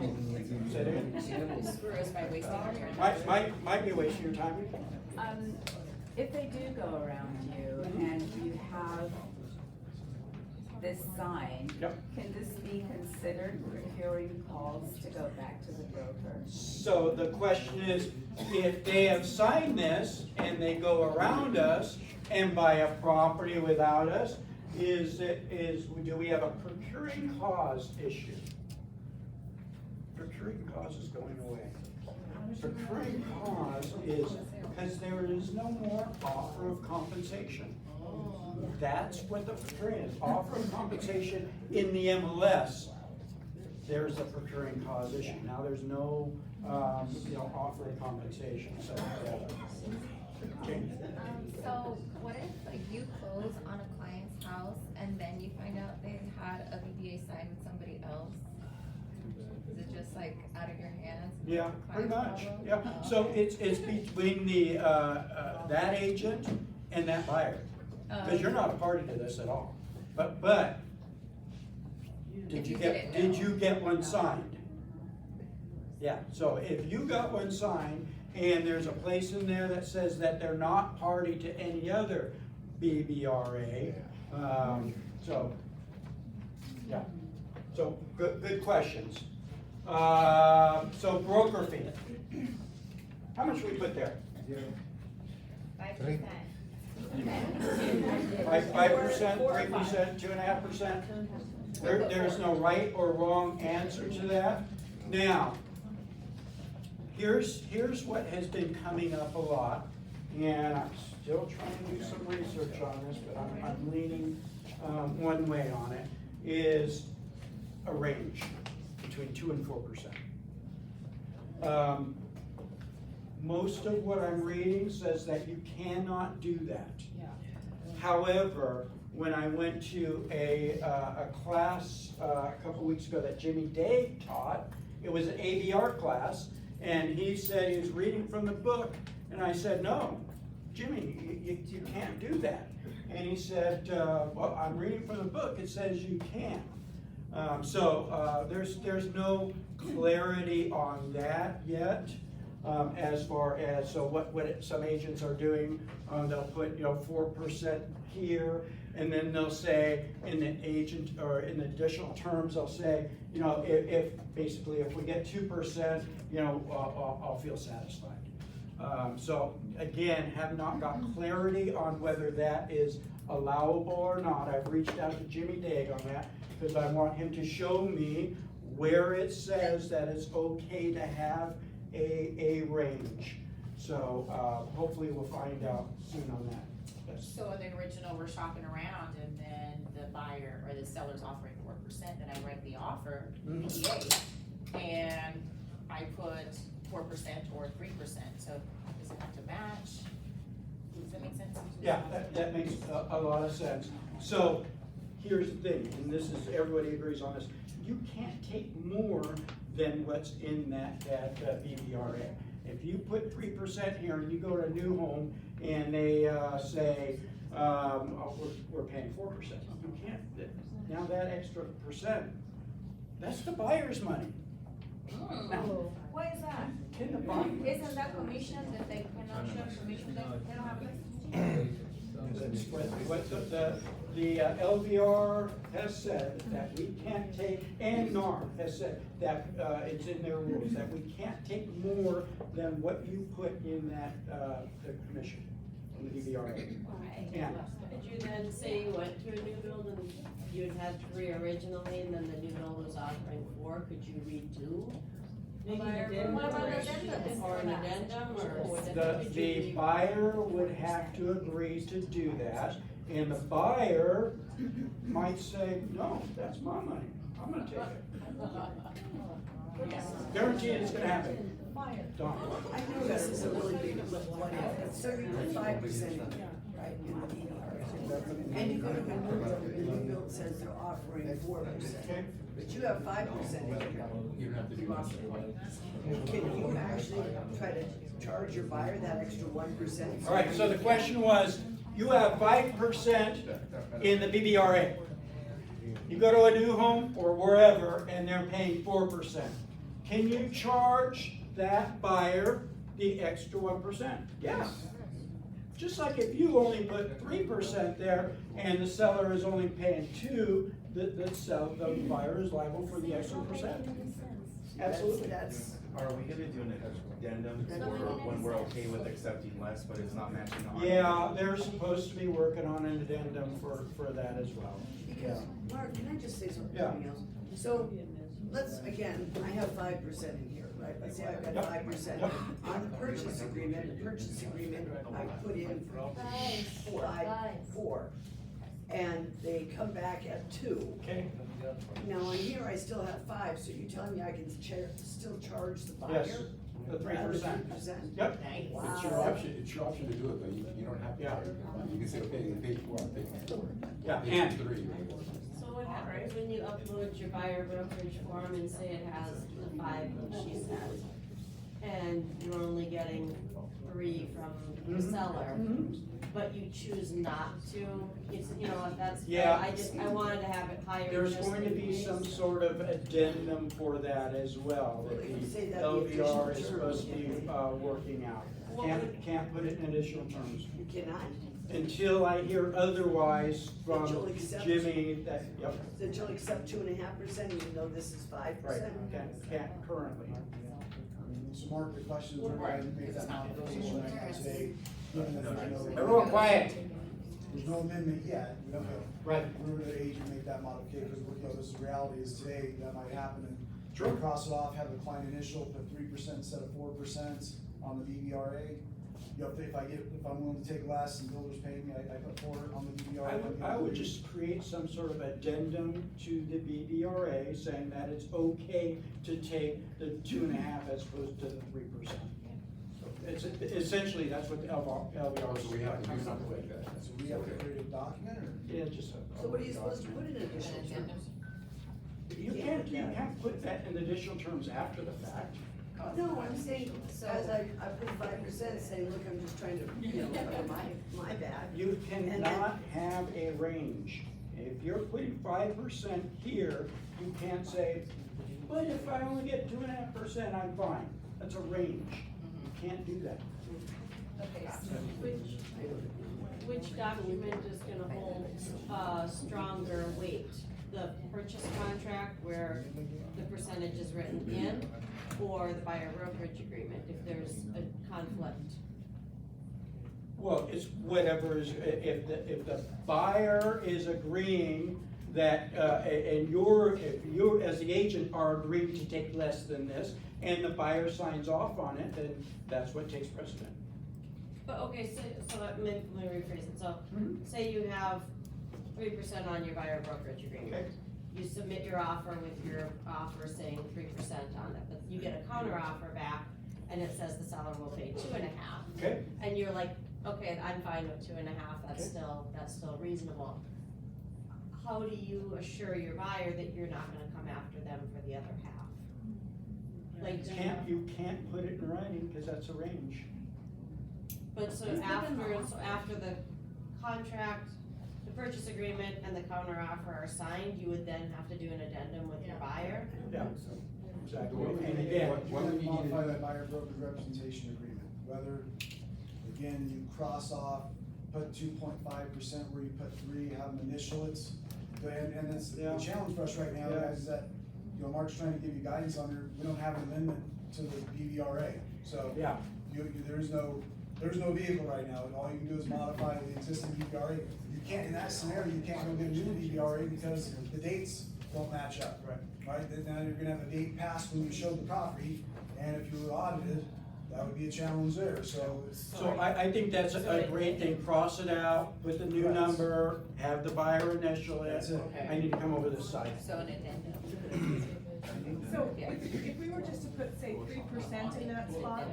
Say it again. Screw us by wasting our time. Might be wasting your time. If they do go around you and you have this sign, can this be considered procuring calls to go back to the broker? So the question is, if they have signed this and they go around us and buy a property without us, do we have a procuring cause issue? Procuring cause is going away. Procuring cause is because there is no more offer of compensation. That's what the procuring is, offer of compensation in the MLS. There's a procuring cause issue. Now there's no, offer of compensation, so. Okay. So what if you close on a client's house and then you find out they had a BBA signed with somebody else? Is it just out of your hands? Yeah, pretty much, yeah. So it's between the, that agent and that buyer. Because you're not a party to this at all. But, did you get one signed? Yeah, so if you got one signed and there's a place in there that says that they're not party to any other BBRA, so, yeah. So, good questions. So broker fee. How much we put there? 5%. 5%, 3%, 2.5%? There's no right or wrong answer to that. Now, here's what has been coming up a lot, and I'm still trying to do some research on this, but I'm leaning one way on it, is a range between 2 and 4%. Most of what I'm reading says that you cannot do that. Yeah. However, when I went to a class a couple weeks ago that Jimmy Dave taught, it was an ABR class, and he said he was reading from the book, and I said, no, Jimmy, you can't do that. And he said, well, I'm reading from the book, it says you can. There's no clarity on that yet. As far as, so what some agents are doing, they'll put, 4% here, and then they'll say, in the agent, or in the additional terms, they'll say, if basically if we get 2%, I'll feel satisfied. So again, have not got clarity on whether that is allowable or not. I've reached out to Jimmy Daig on that, because I want him to show me where it says that it's okay to have a range. So hopefully we'll find out soon on that. Yes. So in the original, we're shopping around and then the buyer or the seller's offering 4%, then I write the offer, PDA, and I put 4% or 3%, so does it have to match? Does that make sense? Yeah, that makes a lot of sense. So here's the thing, and this is, everybody agrees on this, you can't take more than what's in that BVRA. If you put 3% here and you go to a new home and they say, we're paying 4%, you can't, now that extra percent, that's the buyer's money. What is that? In the buyer. Isn't that commission that they cannot show commission, they don't have this? What the LVR has said that we can't take, and NAR has said that it's in their rules, that we can't take more than what you put in that, the commission, on the DVRA. And Did you then say you went to a new build and you'd had 3 originally and then the new build was offering 4, could you redo? What about the addendum? Or an addendum, or? the buyer would have to agree to do that, and the buyer might say, no, that's my money, I'm gonna take it. Guaranteed it's gonna happen. Done. I know this is a really big one, so you put 5% in there, right, in the DVR. And you go to a new build, and the new build says they're offering 4%, but you have 5% in here. You have to do Can you actually try to charge your buyer that extra 1%? All right, so the question was, you have 5% in the BBRA. You go to a new home or wherever and they're paying 4%. Can you charge that buyer the extra 1%? Yes. Just like if you only put 3% there and the seller is only paying 2%, the buyer is liable for the extra percent. Absolutely. Are we gonna do an addendum when we're okay with accepting less, but it's not matching our? Yeah, they're supposed to be working on an addendum for that as well. Because, Mark, can I just say something Yeah. else? So, let's, again, I have 5% in here, right? Let's say I've got Yep. 5%. Yep. On the purchase agreement, I put in 4. And they come back at 2. Okay. Now on here, I still have 5, so you're telling me I can still charge the buyer? Yes, the 3%. 3%? Yep. Wow. It's your option, to do it, but you don't have to. Yeah. You can say, okay, you paid 4, I'm paying 4. Yeah, Pay and 3. So what happens when you upload your buyer brokerage form and say it has the 5 that she says? And you're only getting 3 from the seller, but you choose not to, it's, that's, Yeah. I wanted to have it higher. There's just going to in be case. some sort of addendum for that as well, that the LVR is supposed to be working out. Can't put it in additional terms. You cannot? Until I hear otherwise That from you'll accept- Jimmy, that, yep, That you'll accept 2.5% even though this is 5%? right, can't currently. So Mark, the question is, we're going to make that modification, I can say, even if there's no. Everyone quiet. There's no amendment yet, we don't have. Right. We're the agent make that modification, because the reality is today, that might happen, and Sure. cross it off, have the client initial, put 3% instead of 4% on the BVRA. you know, if I'm willing to take less and builders pay me, I put 4 on the BBR. I would just create some sort of addendum to the BBRA saying that it's okay to take the 2.5 as opposed to the 3%. It's essentially, that's what the LVR. So we have to do something like that. So we have to create a document, or? Yeah, just a. So what are you supposed to put in additional terms? You can't put that in additional terms after the fact. No, I'm saying, as I put 5%, saying, look, I'm just trying to, you know, cover my bad. You And then- cannot have a range. If you're putting 5% here, you can't say, but if I only get 2.5%, I'm fine. That's a range. You can't do that. Okay, so which document is gonna hold, stronger weight? The purchase contract where the percentage is written in, or the buyer brokerage agreement, if there's a conflict? Well, it's whatever is, if the buyer is agreeing that, and if you're, as the agent, are agreeing to take less than this, and the buyer signs off on it, then that's what takes precedent. But, okay, so let me rephrase it, so, say you have 3% on your buyer brokerage agreement. Okay. You submit your offer with your offer saying 3% on it, but you get a counter offer back, and it says the seller will pay 2.5. Okay. And you're like, okay, I'm fine with 2.5, that's Okay. that's still reasonable. How do you assure your buyer that you're not gonna come after them for the other half? Like, You can't put it in writing, because that's a range. but so after the contract, the purchase agreement and the counter offer are signed, you would then have to do an addendum with your buyer? Yeah, exactly. And And again, you would modify that buyer broker representation agreement, whether, again, you cross off, put 2.5% where you put 3, have them initial it. And it's the challenge for us right now, guys, is that, you know, Mark's trying to give you guidance on there, we don't have an amendment to the BVRA. So, yeah. there's no vehicle right now, all you can do is modify the existing BVRA. You can't, in that scenario, you can't go get a new BVRA because the dates don't match up. Right, then now you're gonna have a date passed when you showed the property, and if you were audited, that would be a challenge there, so. So I think that's a great thing, cross it out with the new number, have the buyer initial it. That's it. I need to come over this side. So an addendum. So if we were just to put, say, 3% in that spot,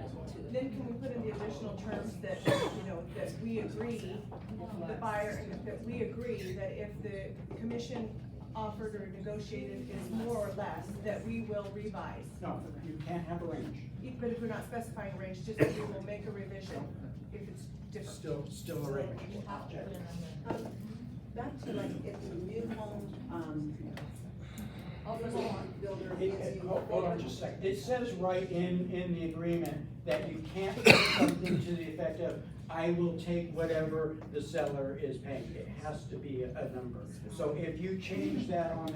then can we put in the additional terms that, you know, that we agree, the buyer, that we agree that if the commission offered or negotiated is more or less, that we will revise? No, you can't have a range. But if we're not specifying a range, just that we will make a revision if it's different. Still a range. Back to like, if the new home, builder gives you. Hold on just a second. It says right in the agreement that you can't put something to the effect of, I will take whatever the seller is paying. It has to be a number. So if you change that on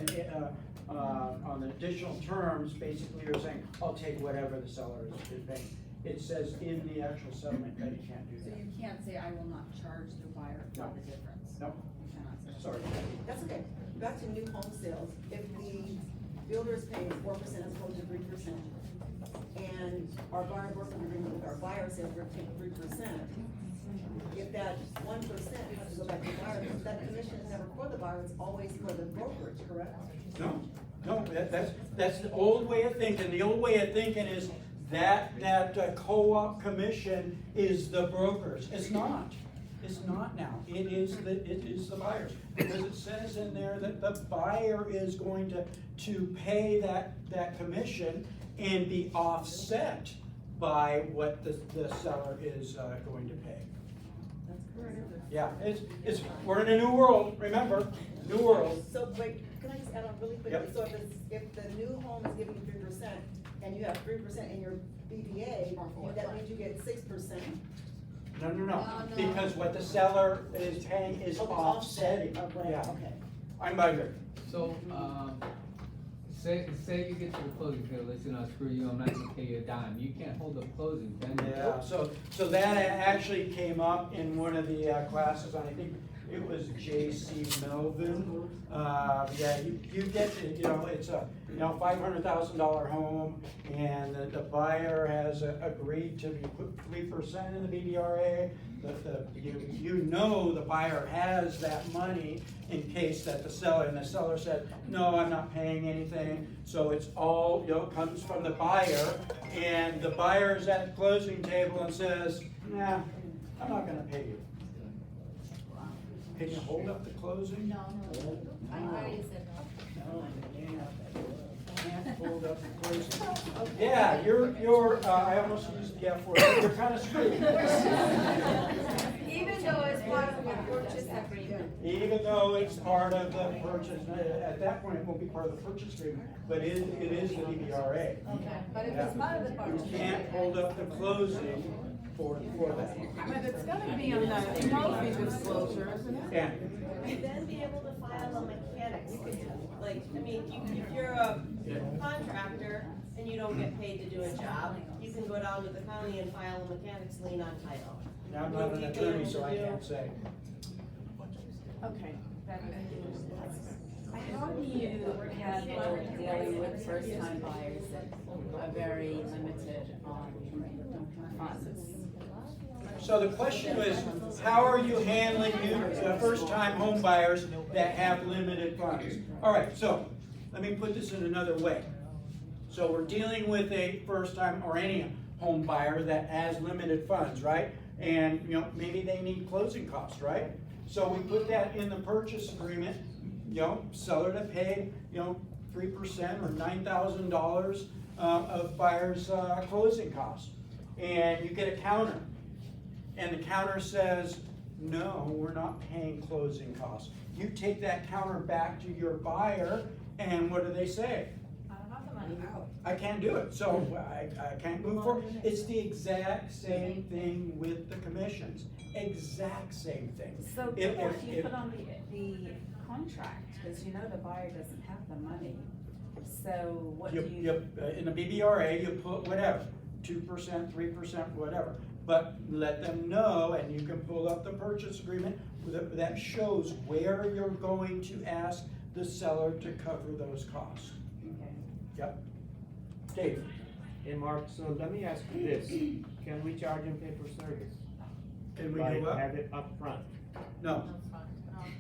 the additional terms, basically you're saying, I'll take whatever the seller is paying. It says in the actual settlement that you can't do So that. you can't say, I will not charge the buyer for the difference? No. You cannot say that. Sorry. That's okay. Back to new home sales, if the builder is paying 4% as opposed to 3%, and our buyer broker agreement with our buyer says we're paying 3%, if that 1% has to go back to the buyer, that commission is never for the buyer, it's always for the brokerage, correct? No, that's the old way of thinking. The old way of thinking is that co-op commission is the brokers. It's not. It's not now. It is the buyers. Because it says in there that the buyer is going to pay that commission and be offset by what the seller is going to pay. That's correct. Yeah, we're in a new world, remember, new world. So wait, can I just add on really quickly? Yep. So if the new home is giving you 3% and you have 3% in your BVA, that means you get 6%. No, because what the seller is paying is offsetting. Okay. Yeah. I'm by here. So, Say you get to the closing table, listen, I'll screw you, I'm not gonna pay you a dime, you can't hold up closing, can you? Yeah, so that actually came up in one of the classes, I think it was J.C. Melvin. Yeah, you get to, it's a, $500,000 home, and the buyer has agreed to be put 3% in the BDRA. The buyer has that money in case that the seller said, no, I'm not paying anything. So it's all, comes from the buyer, and the buyer's at the closing table and says, nah, I'm not gonna pay you. Can you hold up the closing? No. I already said no. No, you can't hold up the closing. Yeah, you're, I almost used the F word, you're kind of screwed. Even though it's part of the purchase agreement. Even though it's part of the purchase, at that point, it won't be part of the purchase agreement, but it is the DBRA. Okay, but if it's part of the purchase. You can't hold up the closing for that. But it's gonna be on the monthly disclosure, isn't it? Yeah. And then be able to file a mechanics lien. Like, I mean, if you're a contractor and you don't get paid to do a job, you can go down to the county and file a mechanics lien on title. Now, I'm not an attorney, so I can't say. Okay. How do you handle dealing with first-time buyers that are very limited on funds? So the question was, how are you handling first-time home buyers that have limited funds? All right, so let me put this in another way. So we're dealing with a first-time or any home buyer that has limited funds, right? And maybe they need closing costs, right? So we put that in the purchase agreement. Seller to pay 3% or $9,000 of buyer's closing costs, and you get a counter. And the counter says, no, we're not paying closing costs. You take that counter back to your buyer, and what do they say? I don't have the money. I can't do it, so I can't move forward. It's the exact same thing with the commissions. Exact same thing. So what do you put on the contract? Because the buyer doesn't have the money. So what do you? In the BBRA, you put whatever, 2%, 3%, whatever. But let them know, and you can pull up the purchase agreement that shows where you're going to ask the seller to cover those costs. Okay. Yep. Dave. Hey Mark, so let me ask you this, can we charge him pay for service? Can we do Like what? have it up front? No.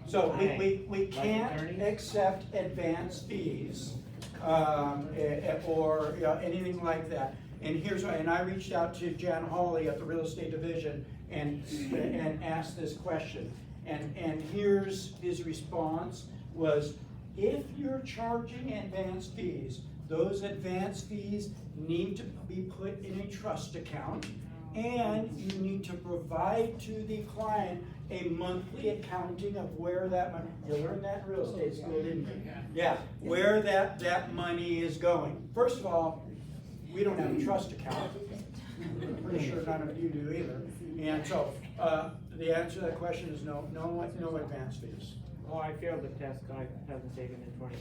So we can't accept advance fees, or anything like that. And here's why, and I reached out to Jan Hawley at the real estate division and asked this question. And here's his response was, if you're charging advance fees, those advance fees need to be put in a trust account, and you need to provide to the client a monthly accounting of where that money, you learned that in real estate school, didn't you? Yeah, where that money is going. First of all, we don't have a trust account. I'm pretty sure none of you do either. And so, the answer to that question is no advance fees. Oh, I failed the test, I haven't taken it 20.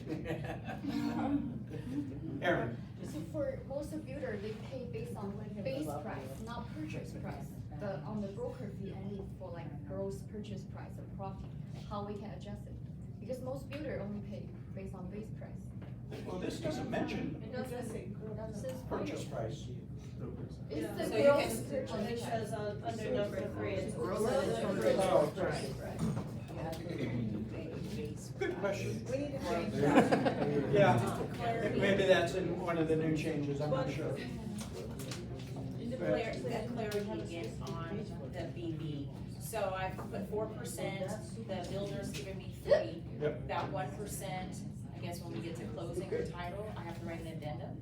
Aaron. So for most of builders, they pay based on base price, not purchase price. On the broker fee, only for like gross purchase price or profit, how we can adjust it. Because most builders only pay based on base price. Well, this doesn't mention It doesn't say purchase price. It's the So gross you purchase can, it price. says under number 3, it's gross. Oh, right. Good question. We need to change that. Yeah, maybe that's in one of the new changes, I'm not sure. The clarity again on the BB. So I put 4%, the builder's giving me 3. Yep. That 1%, I guess when we get to closing or title, I have to write an addendum.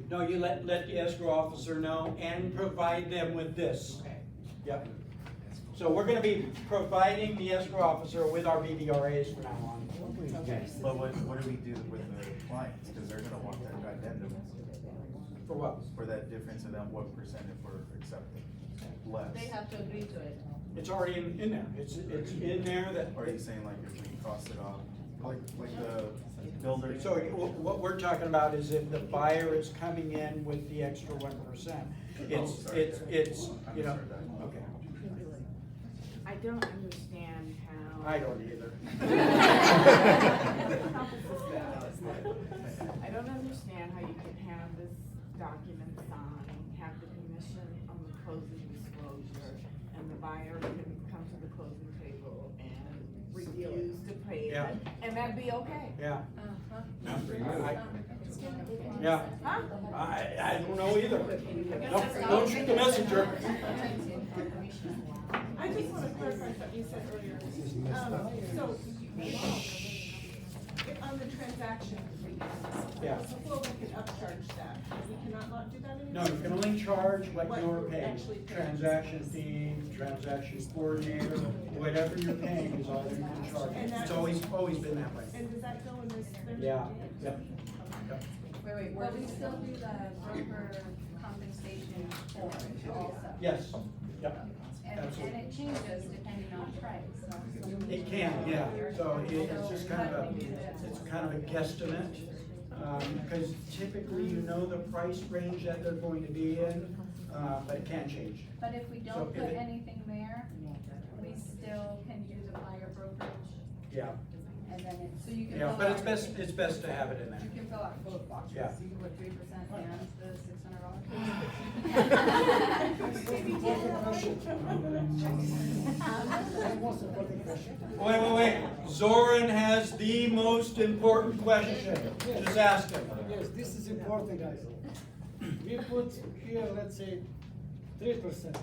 No, you let the escrow officer know and provide them with this. Okay. Yep. So we're gonna be providing the escrow officer with our BDRAs from now on. Okay, but what do we do with the clients, because they're gonna want that addendum? For what? For that difference in that 1% if we're accepting less. They have to agree to it. It's already in there. It's in there that. Or are you saying like if we cross it off, Like the builder. So what we're talking about is if the buyer is coming in with the extra 1%. It's, you know, okay. I don't understand how. I don't either. I don't understand how you can have this document signed, have the commission on the closing disclosure, and the buyer can come to the closing table and refuse to pay it, Yeah. and that'd be okay. Yeah. I- Yeah. Huh? I don't know either. Don't shoot the messenger. I just want to clarify something you said earlier. So, on the transaction fee, Yeah. before we can upcharge that, we cannot not do that anymore? No, you can only charge what What you're you're paying. actually paying. Transaction fee, transaction coordinator, whatever you're paying is all you can charge. And It's that's- always been that way. And does that go in this? Yeah, yep. Wait, but we still do the broker compensation form also. Yes, yep. And Absolutely. it changes depending on price, so. It can, yeah, so it's just kind of a guesstimate, because typically you know the price range that they're going to be in, but it can change. But if we So don't if put it- anything there, we still can do the buyer brokerage, Yeah, and then it's, so you can. yeah, fill but out- it's best to have it in there. You can fill out both boxes, Yeah. you can put 3% and the $600. Wait, Zoran has the most important question, just ask him. Yes, this is important, guys. We put here, let's say, 3%.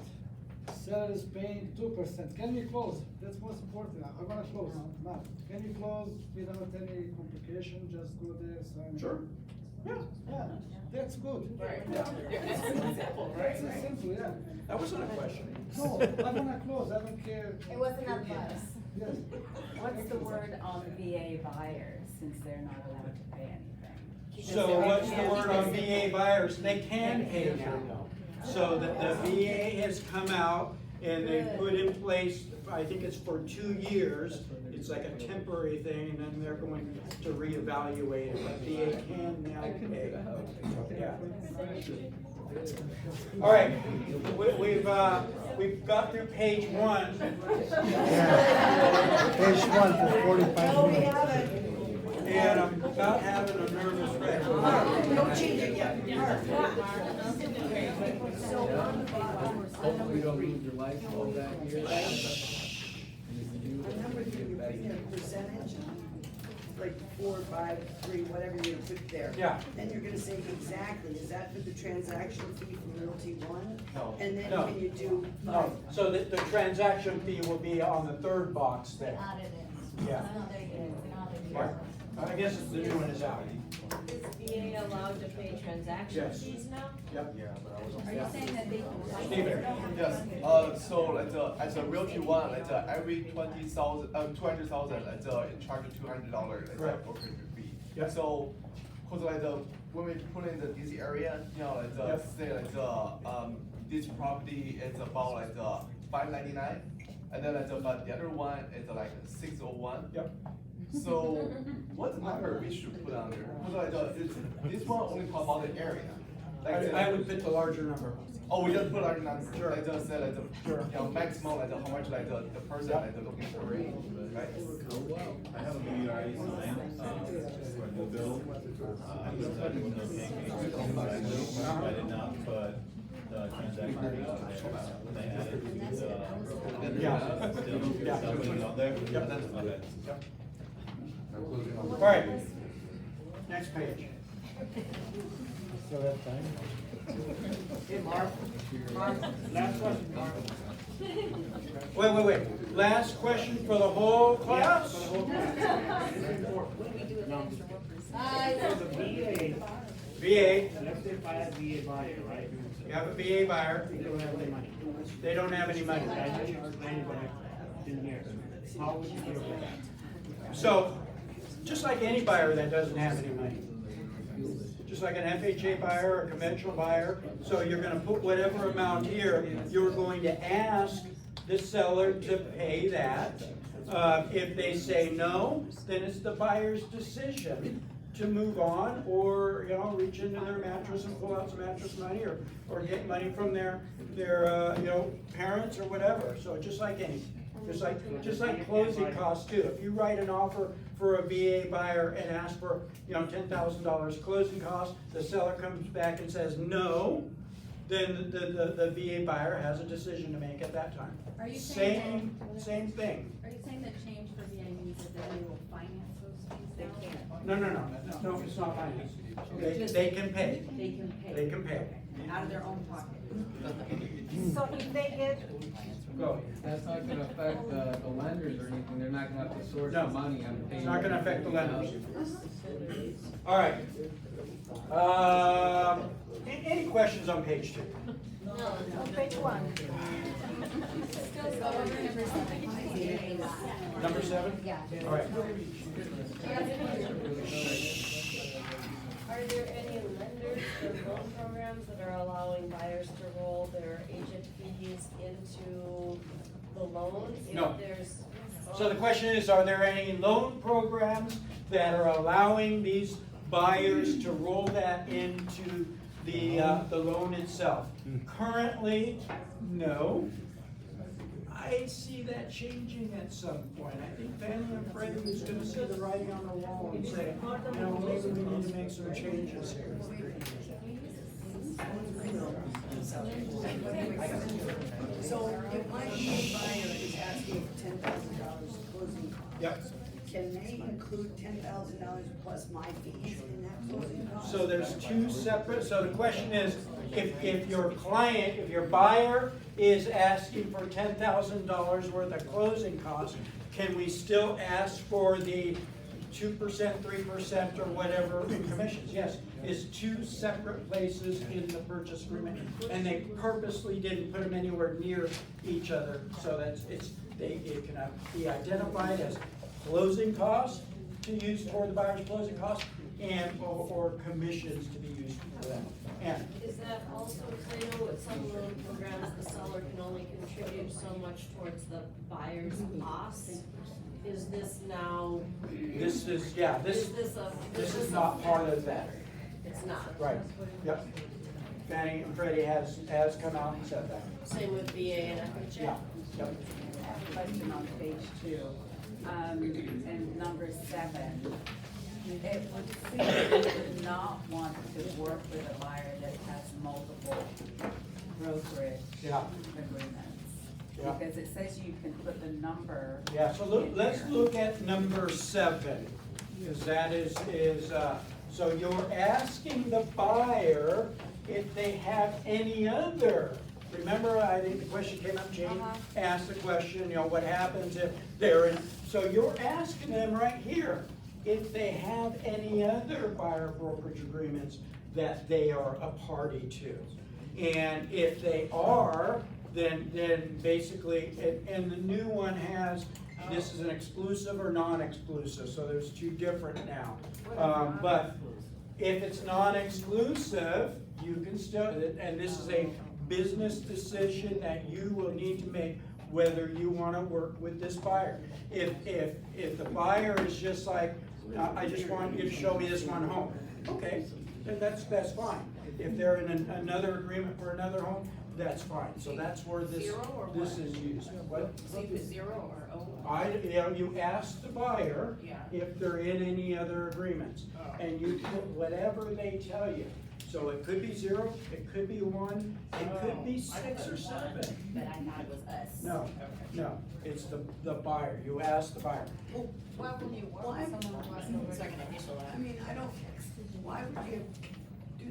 Seller is paying 2%. Can we close? That's most important. I wanna close now. Can we close without any complication? Just go there, sign. Sure. Yeah, that's good. Right. Yeah. That's simple, right? That's simple, yeah. That wasn't a question. No, I wanna close, I don't care. It wasn't advice. Yes. What's the word on VA buyers, since they're not allowed to pay anything? So what's the word on VA buyers? They can pay now. So the VA has come out and they put in place, I think it's for 2 years. It's like a temporary thing, and then they're going to reevaluate it, but VA can now pay. Yeah. All right, we've got through page 1. Page 1 for 45 No, we minutes. haven't. And I'm about having a nervous wreck. Don't change it yet. Hopefully we don't lose your life all that year. Remember, you're putting a percentage, like 4, 5, 3, whatever you're gonna put there. Yeah. Then you're gonna say exactly, is that for the transaction fee from Realty One? No. And then No. can you do No, so the transaction fee will be on the third box there. Added it. Yeah. Oh, there you go. Now they do. Yeah. I guess the new one is out. Is VA allowed to pay transaction Yes. fees now? Yep. Yeah, but I was. Are you saying that they? Steven. Yes, so as a Realty One, every 200,000, in charge of $200, Correct. brokerage fee. Yep. So, cause when we put in the DC area, Yep. say this property is about $599, and then but the other one is like $601. Yep. So, what number we should put on there? Cause this one only talk about the area. I would pick the larger number. Oh, we just put our number, Sure. like just say maximum, how much the person looking for, right? I have a video I used to land, for a new build. I was talking with no king, I did not put the transaction fee on there. When they added the, Yeah. still something on there. Yep. Okay. All right, next page. So that time. Hey, Mark, last question, Mark. Wait. Last question for the whole class? For the whole class. So the VA, VA, let's say if I have VA buyer, right? you have a VA buyer, They don't have any money. they don't have any money. I know you explained, but I didn't hear. How would you deal with that? So, just like any buyer that doesn't have any money, just like an FHA buyer or a conventional buyer, so you're gonna put whatever amount here, you're going to ask the seller to pay that, If they say no, then it's the buyer's decision to move on, or, you know, reach into their mattress and pull out some mattress money, or get money from their, you know, parents or whatever. So just like anything. Just like closing costs too. If you write an offer for a VA buyer and ask for, you know, $10,000 closing costs, the seller comes back and says no, then the VA buyer has a decision to make at that time. Are you saying Same thing. Are you saying that change for VA means that they will finance those fees? They can't. No, it's not finance. They can pay. They can pay. They can pay. Out of their own pocket. So if they get, Go. That's not gonna affect the lenders or anything, they're not gonna have to source No. the money on paying. It's not gonna affect the lenders. All right. Any questions on page 2? no, on page 1. Number 7? Yeah. All right. Are there any lenders or loan programs that are allowing buyers to roll their agent fees into the loan? No. If there's. So the question is, are there any loan programs that are allowing these buyers to roll that into the loan itself? Currently, no. I see that changing at some point. I think Fannie and Freddie is gonna see the writing on the wall and say, you know, maybe we need to make some changes here. So if my home buyer is asking for $10,000 closing costs. Yep. Can they include $10,000 plus my fees in that closing cost? So there's two separate, so the question is, if your client, if your buyer is asking for $10,000 worth of closing costs, can we still ask for the 2%, 3%, or whatever in commissions? Yes, it's two separate places in the purchase agreement, and they purposely didn't put them anywhere near each other, so that it can be identified as closing costs to use toward the buyer's closing costs, and or commissions to be used for that. And Is that also, because I know with some loan programs, the seller can only contribute so much towards the buyer's costs? Is this now? this is This is not part of that. It's not. Right. Yep. Fannie and Freddie has come out and said that. Same with VA and FHA? Yeah. Yep. I have a question on page 2, and number 7. It would seem that you would not want to work with a buyer that has multiple brokerage agreements. Yeah. Because it says you can put the number. Yeah, so let's look at number 7, because that is so you're asking the buyer if they have any other. Remember, I think the question came up, Jane asked the question, you know, what happens if they're in, so you're asking them right here if they have any other buyer brokerage agreements that they are a party to. And if they are, then basically, and the new one has, this is an exclusive or non-exclusive, so there's two different now. But if it's non-exclusive, you can still, and this is a business decision that you will need to make whether you want to work with this buyer. If the buyer is just like, I just want you to show me this one home, okay, then that's fine. If they're in another agreement for another home, that's fine. So that's where this is used. What? So you put 0 or 0? You ask the buyer if they're in any other agreements, and you put whatever they tell you. So it could be 0, it could be 1, it could be 6 or 7. But I thought it was us. No, it's the buyer. You ask the buyer. Why would you work with someone who has no second initial that? I mean, I don't, why would you do?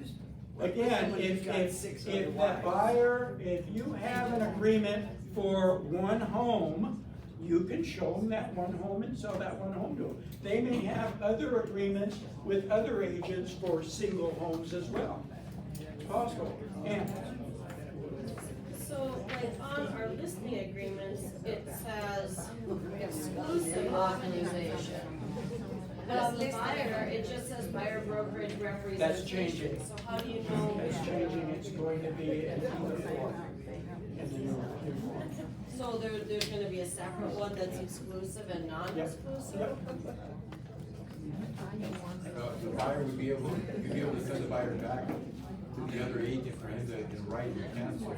Again, if that buyer, if you have an agreement for one home, you can show them that one home and sell that one home to them. They may have other agreements with other agents for single homes as well. It's possible. And So, like, on our listing agreements, it says exclusive authorization. As the buyer, it just says buyer brokerage representation. that's changing. So how do you know? It's changing. It's going to be in either form. In the new form. So there's gonna be a separate one that's exclusive and non-exclusive? The buyer would be able, you'd be able to send the buyer back to the other agent for him to, in writing, cancel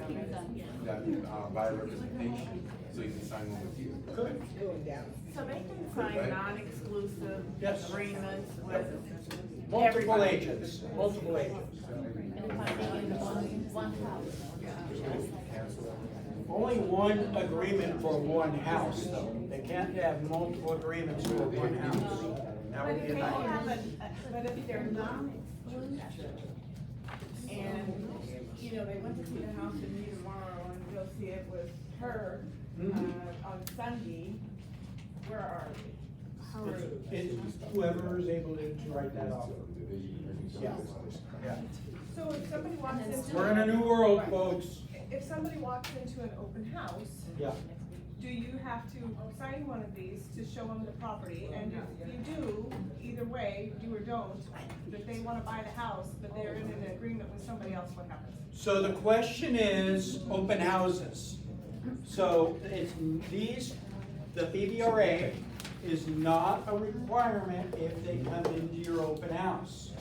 that, buyer representation, so he can sign one with you. Good. So they can sign non-exclusive Yes. agreements with Multiple everybody. agents, multiple agents. One house. Only one agreement for one house, though. They can't have multiple agreements for one house. That But would if be a they have nightmare. but if they're non-exclusive, and, you know, they went to see the house and me tomorrow and go see it with her, on Sunday, where are we? It's whoever is able to write that off. Yeah. Yeah. So if somebody walks into. We're in a new world, folks. If somebody walks into an open house, Yeah. do you have to sign one of these to show them the property? And if you do, either way, do or don't, if they wanna buy the house, but they're in an agreement with somebody else, what happens? So the question is open houses. So it's the BBRA is not a requirement if they come into your open house.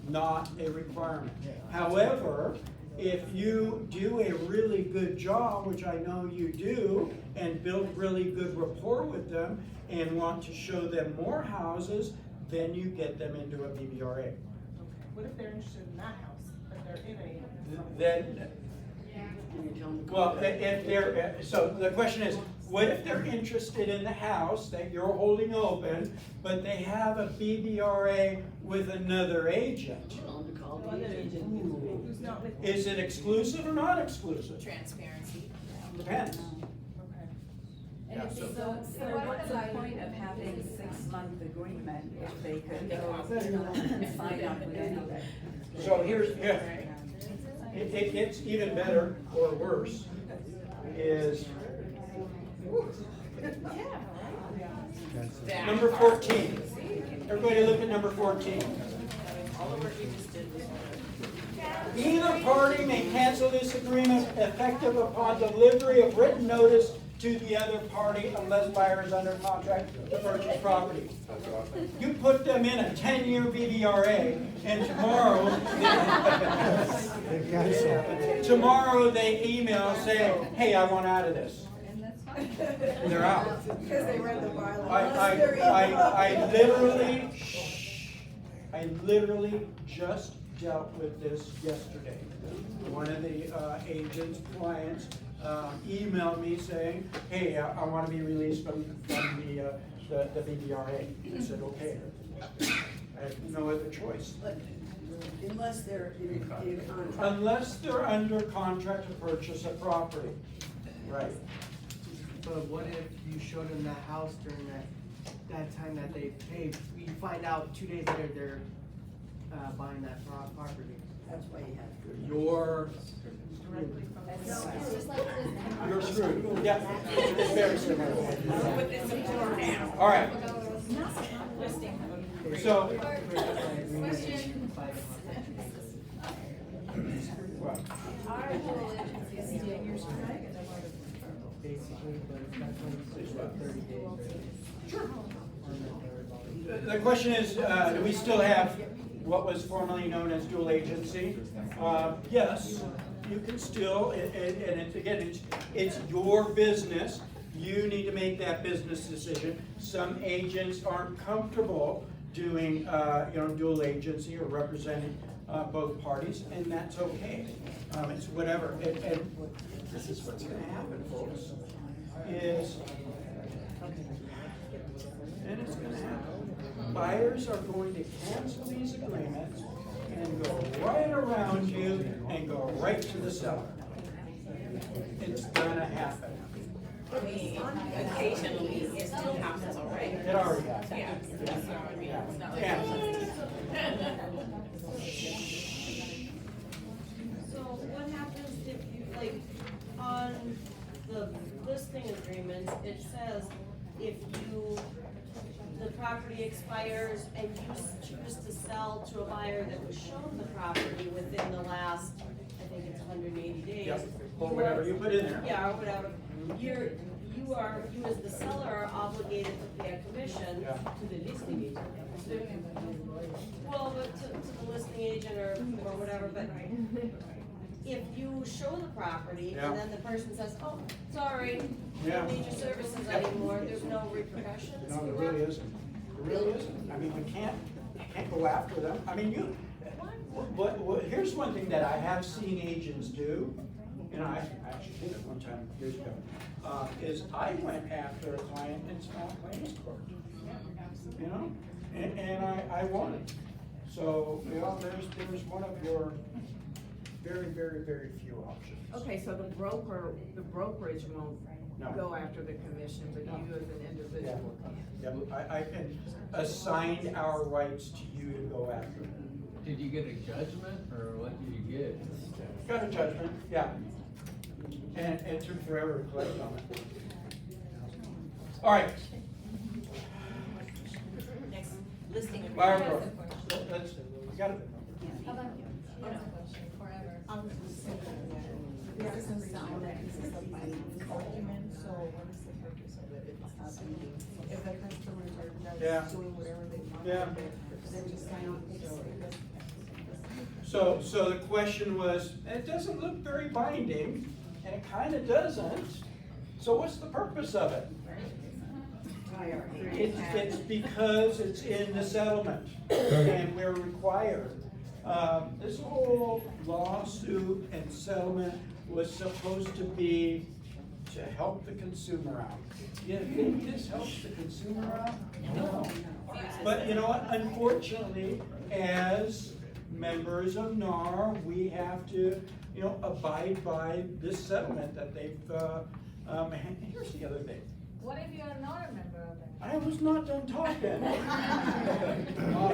Not a requirement. However, if you do a really good job, which I know you do, and build really good rapport with them and want to show them more houses, then you get them into a BBRA. What if they're interested in that house, but they're in a? Then, well, if they're, so the question is, what if they're interested in the house that you're holding open, but they have a BBRA with another agent? Who's not with? Is it exclusive or not exclusive? Transparency. Depends. And if they don't, so what's the point of having a 6-month agreement if they could go and sign up with anything? So it gets even better or worse is number 14. Everybody look at number 14. All the work you just did was. Either party may cancel this agreement effective upon delivery of written notice to the other party unless buyer is under contract to purchase property. You put them in a 10-year BBRA and tomorrow they email saying, hey, I want out of this. And they're out. Because they read the bylaws. I literally just dealt with this yesterday. One of the agent's clients emailed me saying, hey, I want to be released from the BBRA. I said, okay. I have no other choice. But unless they're in contract. Unless they're under contract to purchase a property. Right. But what if you showed them that house during that time that they paid, you find out 2 days later they're buying that property? That's why you have to. You're screwed. Yeah. It's very similar. Put this in order now. All right. So. Question. What? Our whole agency is still. Basically, but it's got 30 days. Sure. The question is, do we still have what was formerly known as dual agency? Yes, you can still, and it's your business. You need to make that business decision. Some agents aren't comfortable doing, dual agency or representing both parties, and that's okay. It's whatever. And this is what's going to happen, folks. And it's going to happen. Buyers are going to cancel these agreements and go right around you and go right to the seller. It's going to happen. Occasionally, it still happens, all right? It already happened. Yeah. So, I mean, it's not like. Yeah. So what happens if you, like, on the listing agreements, it says if the property expires and you choose to sell to a buyer that was shown the property within the last, I think it's 180 days. Yep. Or whatever you put in there. Yeah, or whatever. you as the seller are obligated to pay a commission Yeah. to the listing agent. Well, but to the listing agent or whatever, but if you show the property Yeah. and then the person says, oh, sorry, we Yeah. don't need your services anymore, there's no repercussions? No, for it that? really isn't. It really isn't. I mean, we can't go after them. I mean, here's one thing that I have seen agents do, and I actually did it one time years ago, is I went after a client in small claims court. You know, and I won it. So, you know, there's one of your very, very, very few options. Okay, so the brokerage won't No. go after the commission, but No. you as an individual can. Yep, I can assign our rights to you to go after it. Did you get a judgment, or what did you get? Got a judgment, yeah. And it took forever to collect on it. All right. Next, listing agreement. Buyer broker. Let's, we got it. How about you? He has a question, forever. I was just saying that, it doesn't sound like this is a binding document, so what is the purpose of it if it's not binding? If the customers are Yeah. just doing whatever they want, Yeah. then just sign on the bill. So the question was, it doesn't look very binding, and it kind of doesn't. So what's the purpose of it? It's because it's in the settlement, and we're required. This whole lawsuit and settlement was supposed to be to help the consumer out. You think this helps the consumer out? No. But you know what, unfortunately, as members of NAR, we have to, you know, abide by this settlement that they've, here's the other thing. What if you are not a member of it? I was not done talking.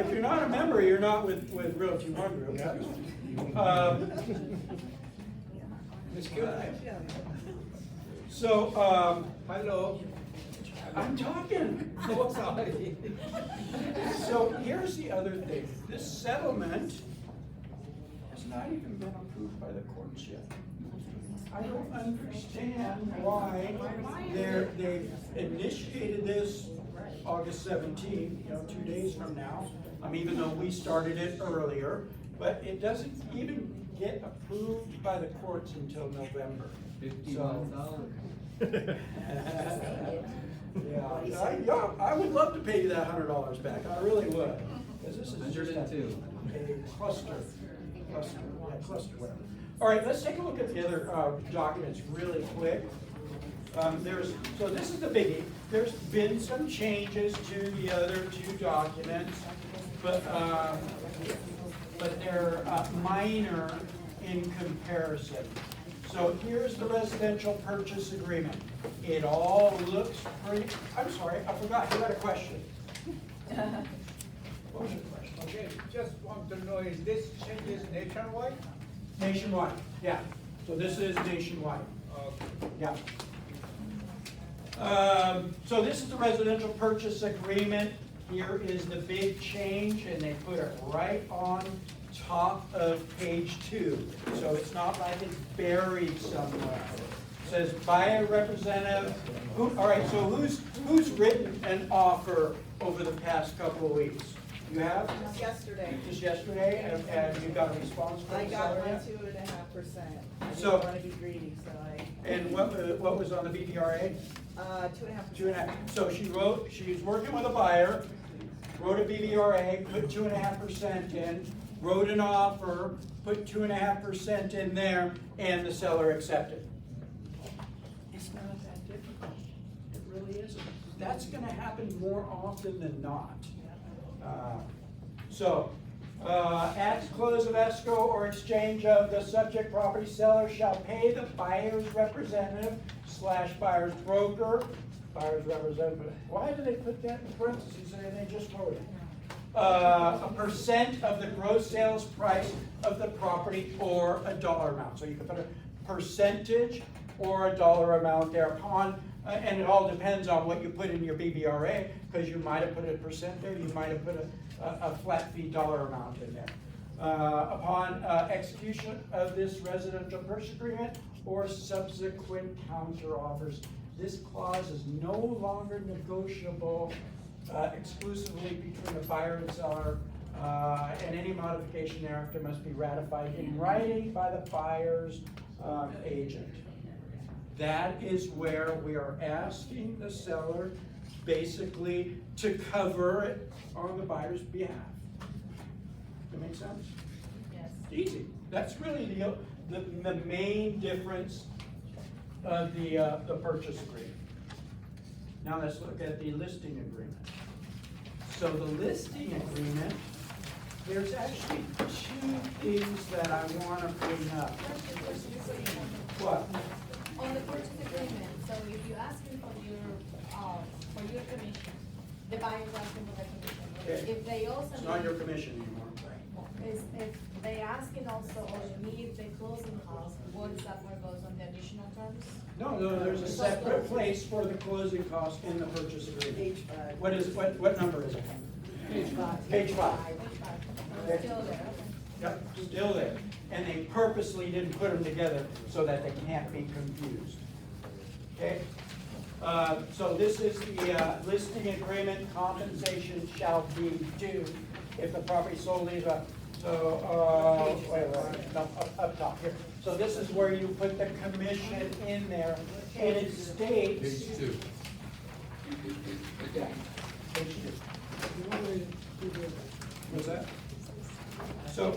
If you're not a member, you're not with Realty One Group. It's good. So, hello. I'm talking. Oh, sorry. So here's the other thing. This settlement has not even been approved by the courts yet. I don't understand why they've initiated this August 17th, you know, 2 days from now. Even though we started it earlier, but it doesn't even get approved by the courts until November. $51. Yeah, I would love to pay you that $100 back. I really would. 'Cause this is just 102. a cluster, whatever. All right, let's take a look at the other documents really quick. So this is the biggie. There's been some changes to the other two documents, but they're minor in comparison. So here's the residential purchase agreement. It all looks pretty, I'm sorry, I forgot, you had a question. What was your question? Okay, just want to know, is this changes nationwide? Nationwide, yeah. So this is nationwide. Yeah. So this is the residential purchase agreement. Here is the big change, and they put it right on top of page 2. So it's not like it's buried somewhere. It says buyer representative. All right, so who's written an offer over the past couple of weeks? You have? Just yesterday. Just yesterday, and you got a response from I the got seller my yet? 2.5%. I So- didn't wanna be greedy, so And what was on the BDRA? 2.5%. 2.5. So she's working with a buyer, wrote a BDRA, put 2.5% in, wrote an offer, put 2.5% in there, and the seller accepted. It's not that difficult. It really isn't. That's gonna happen more often than not. At close of escrow or exchange of the subject property, seller shall pay the buyer's representative / buyer's broker, buyer's representative. Why did they put that in parentheses and they just wrote it? A percent of the gross sales price of the property or a dollar amount. So you can put a percentage or a dollar amount thereupon, and it all depends on what you put in your BBRA, because you might have put a percent there, you might have put a flat fee dollar amount in there. Upon execution of this residential purchase agreement or subsequent counter offers this clause is no longer negotiable exclusively between the buyer and seller, and any modification thereafter must be ratified in writing by the buyer's agent. That is where we are asking the seller basically to cover it on the buyer's behalf. That make sense? Yes. Easy. That's really the main difference of the purchase agreement. Now let's look at the listing agreement. So the listing agreement, there's actually two things that I want to bring up. What? On the purchase agreement, so if you ask him for your commission, the buyer is asking for the commission. Okay. If they also. It's not your commission anymore. If they asking also, or need the closing costs, what is that part goes on the additional terms? No, there's a separate place for the closing cost in the purchase agreement. Page 5. What number is it? Page 5. Page 5. Okay. Still there, okay. Yep, still there. And they purposely didn't put them together so that they can't be confused. Okay? So this is the listing agreement. Compensation shall be due if the property sold either. So, wait, no, up top here. So this is where you put the commission in there, and it states. Page 2. Yeah, page 2. What's that? So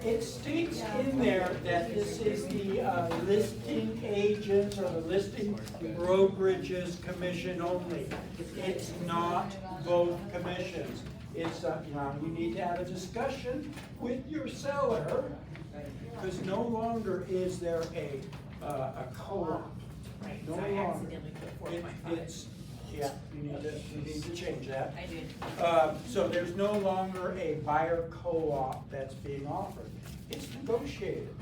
it states in there that this is the listing agents or the listing brokerage's commission only. It's not both commissions. It's, you need to have a discussion with your seller, because no longer is there a co-op. Right, No so I longer. accidentally put 4.5. It's, yeah, you need to change that. I did. So there's no longer a buyer co-op that's being offered. It's negotiated.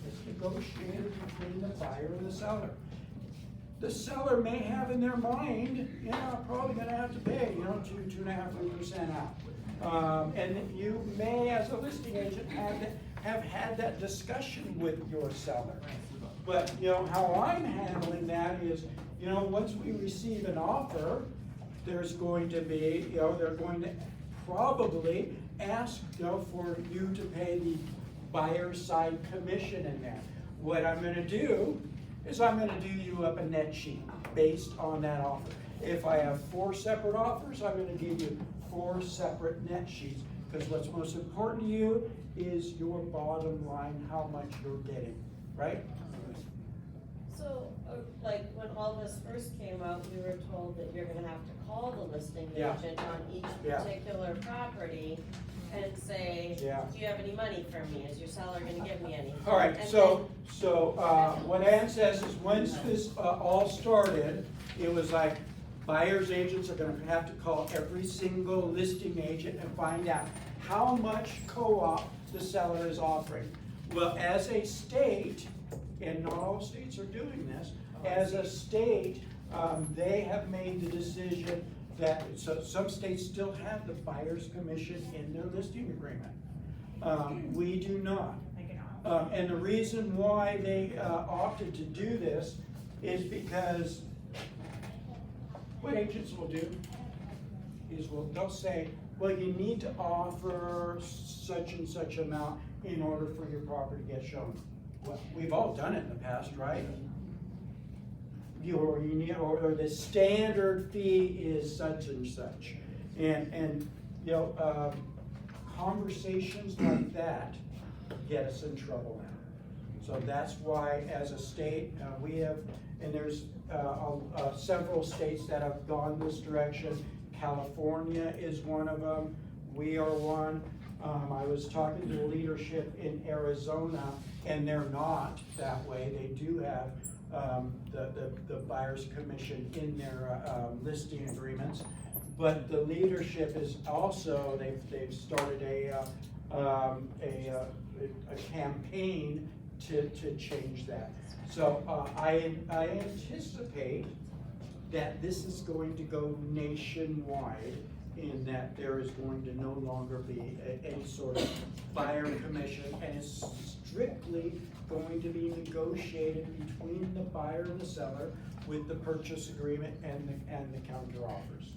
It's negotiated between the buyer and the seller. The seller may have in their mind, I'm probably gonna have to pay, 2.5% out. And you may, as a listing agent, have had that discussion with your seller. But, how I'm handling that is, once we receive an offer, there's going to be, they're going to probably ask, for you to pay the buyer's side commission in there. What I'm gonna do is I'm gonna do you up a net sheet based on that offer. If I have 4 separate offers, I'm gonna give you 4 separate net sheets, because what's most important to you is your bottom line, how much you're getting, right? So, like, when all this first came out, we were told that you're gonna have to call the listing Yeah. agent on each Yeah. particular property and say, Yeah. do you have any money for me? Is your seller gonna give me any? All right, And so what Ann says is once this all started, it was like buyer's agents are gonna have to call every single listing agent and find out how much co-op the seller is offering. Well, as a state, and not all states are doing this, as a state, they have made the decision that, so some states still have the buyer's commission in their listing agreement. We do not. And the reason why they opted to do this is because what agents will do is they'll say, well, you need to offer such and such amount in order for your property to get shown. Well, we've all done it in the past, right? Or the standard fee is such and such. And conversations like that get us in trouble now. So that's why, as a state, we have, and there's several states that have gone this direction. California is one of them. We are one. I was talking to leadership in Arizona, and they're not that way. They do have the buyer's commission in their listing agreements. But the leadership is also, they've started a campaign to change that. So I anticipate that this is going to go nationwide, in that there is going to no longer be any sort of buyer commission, and it's strictly going to be negotiated between the buyer and the seller with the purchase agreement and the counter offers.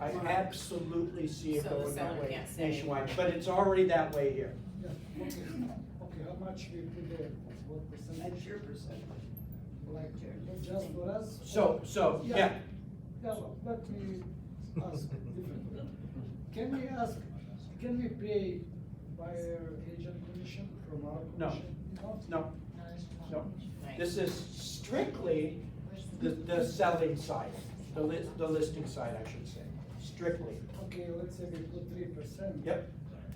I absolutely see it So the going that seller way can't say- nationwide, but it's already that way here. Yeah, okay, how much we put there, what percentage? That's your percentage. Like, just for us? So, yeah. Yeah, well, let me ask differently. Can we pay buyer agent commission from our No. commission? No, no. This is strictly the selling side, the listing side, I should say, strictly. Okay, let's say we put 3%. Yep.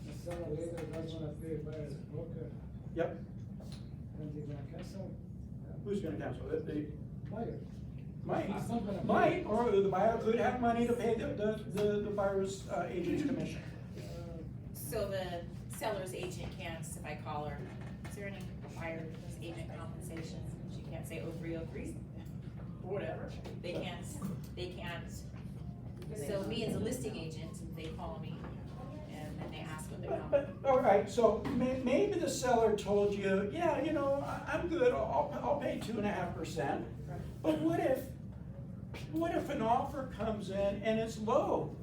The seller later doesn't wanna pay buyer's broker, Yep. and they're gonna cancel. Who's gonna cancel it? The Buyer. might, It's not gonna might, pay. or the buyer could have money to pay the buyer's agent's commission. So the seller's agent can't, if I call her, is there any buyer's agent compensation? She can't say 0303, or whatever. They can't, so me as a listing agent, they call me and then they ask what they're. But, all right, so maybe the seller told you, yeah, you know, I'm good, I'll pay 2.5%. But what if an offer comes in and it's low?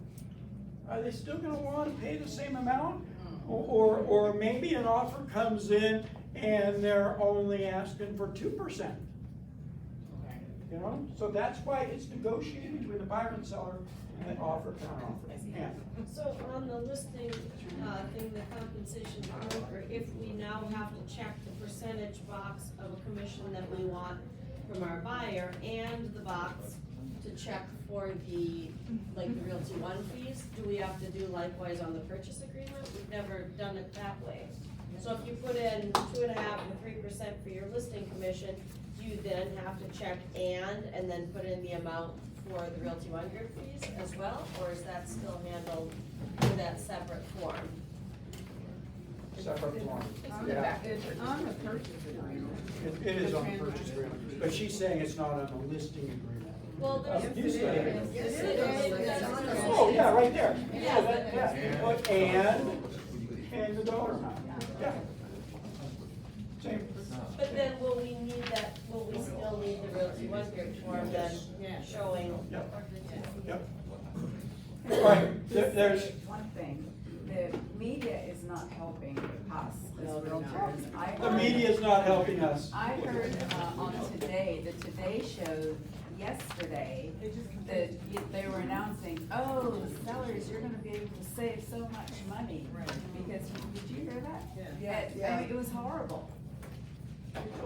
Are they still gonna wanna pay the same amount? Or maybe an offer comes in and they're only asking for 2%. You know, so that's why it's negotiated between the buyer and seller and offer, counter offer. Yeah. So on the listing, thing, the compensation broker, if we now have to check the percentage box of a commission that we want from our buyer and the box to check for the, like the Realty One fees, do we have to do likewise on the purchase agreement? We've never done it that way. So if you put in 2.5% and 3% for your listing commission, do you then have to check and then put in the amount for the Realty One group fees as well, or is that still handled through that separate form? Separate form. Yeah. It's on the purchase agreement. It is on the purchase agreement, but she's saying it's not on the listing agreement. Well, there's. You said it. Yes, it is. Oh, yeah, right there. Yeah. Yeah, and the dollar amount, yeah. Same. But then will we need that, will we still need the Realty One group form then showing? Yep. All right, there's. One thing, the media is not helping us as realtors. The media is not helping us. I heard on Today, the Today Show yesterday, that they were announcing, oh, sellers, you're gonna be able to save so much money. Because, did you hear that? I mean, it was horrible.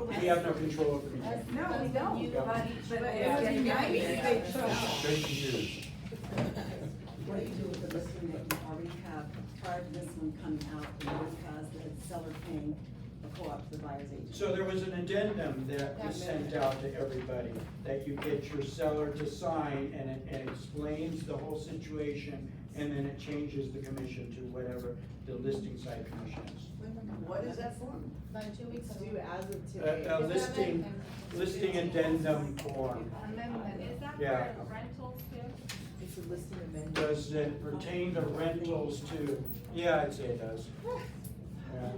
We have no control over the media. No, we don't, but it was nice. Breaking news. What do you do with the listing that you already have prior to this one coming out, and this has the seller paying a co-op to the buyer's agent? So there was an addendum that was sent out to everybody, that you get your seller to sign, and it explains the whole situation, and then it changes the commission to whatever the listing side commission is. What is that form? About 2 weeks ago. Do as of today. A listing addendum form. Amendment, is that Yeah. for rentals too? It's a listing amendment. Does it pertain to rentals too? Yeah, I'd say it does. Yeah.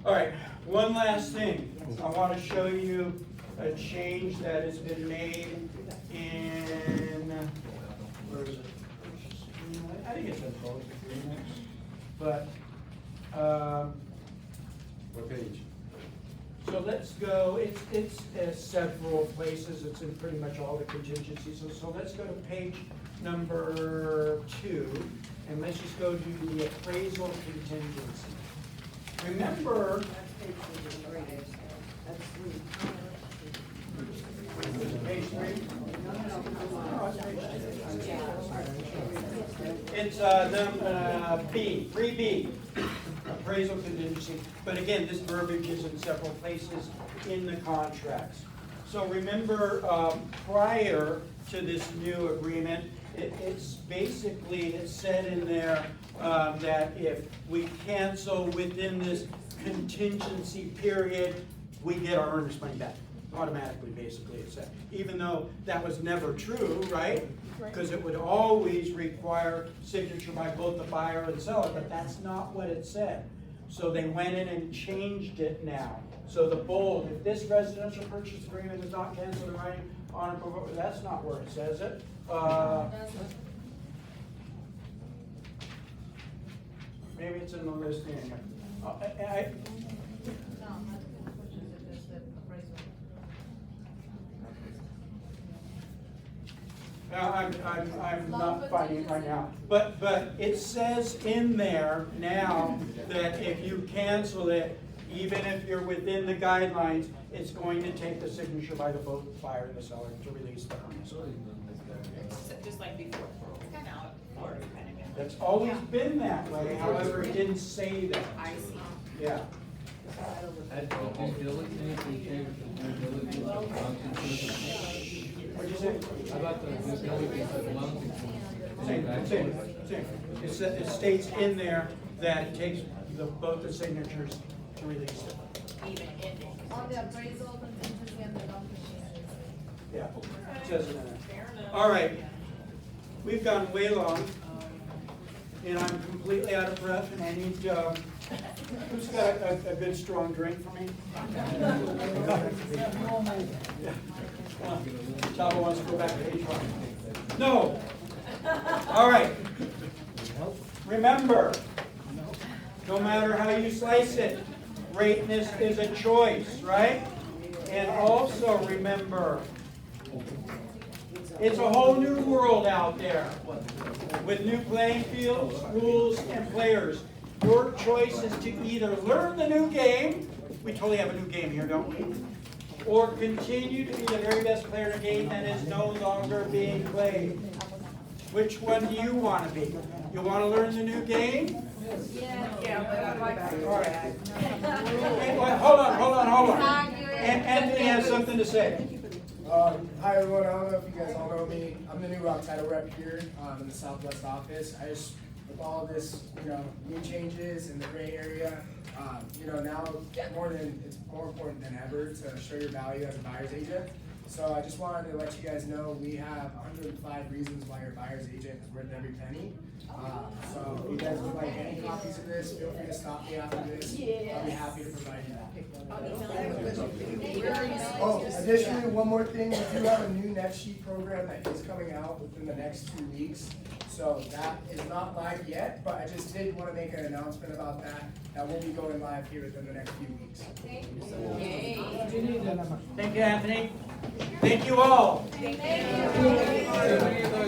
All right, one last thing. I want to show you a change that has been made in, where is it? I think it's in both agreements, but, What page? so let's go, it's several places, it's in pretty much all the contingencies, so let's go to page number 2, and let's just go to the appraisal contingency. Remember, That's three. page 3? No, it's page 2. It's B, 3B, appraisal contingency. But again, this verbiage is in several places in the contracts. So remember, prior to this new agreement, it's basically, it said in there that if we cancel within this contingency period, we get our earnest money back automatically, basically, it said. Even though that was never true, right? because it would always require signature by both the buyer and seller, but that's not what it said. So they went in and changed it now. So the bold, if this residential purchase agreement is not canceled in writing on approval, that's not where it says it. Maybe it's in the listing. I'm not finding it right now. But it says in there now that if you cancel it, even if you're within the guidelines, it's going to take the signature by the both buyer and the seller to release the harness. Just like before, it's kind of out, kind of. That's always been that way, however, it didn't say that. I see. Yeah. Had the due diligence, we changed the due diligence of loans inclusive. What'd you say? How about the due diligence of loans inclusive? Same. It states in there that it takes both the signatures to release it. Even ending. On the appraisal, contingency, and the non-contingency. Yeah, it says it in there. All right, we've gone way long, and I'm completely out of breath, and I need, who's got a good strong drink for me? Chavo wants to go back to H1. No! All right. Remember, no matter how you slice it, greatness is a choice, right? And also remember, it's a whole new world out there with new playing fields, rules, and players. Your choice is to either learn the new game, we totally have a new game here, don't we? Or continue to be the very best player in a game that is no longer being played. Which one do you want to be? You want to learn the new game? Yeah, but I'd like to. All right. Wait, hold on. And Anthony has something to say. Hi everyone, I don't know if you guys all know me. I'm the new rock title rep here in the Southwest office. I just, with all this, new changes in the gray area, now it's more important than ever to show your value as a buyer's agent. So I just wanted to let you guys know we have 105 reasons why your buyer's agent is worth every penny. So if you guys would like any copies of this, feel free to stop me after this. I'll be happy to provide you that. Oh, additionally, one more thing, we do have a new net sheet program that is coming out within the next 2 weeks. So that is not live yet, but I just did want to make an announcement about that. That will be going live here within the next few weeks. Thank you, Anthony. Thank you all. Thank you.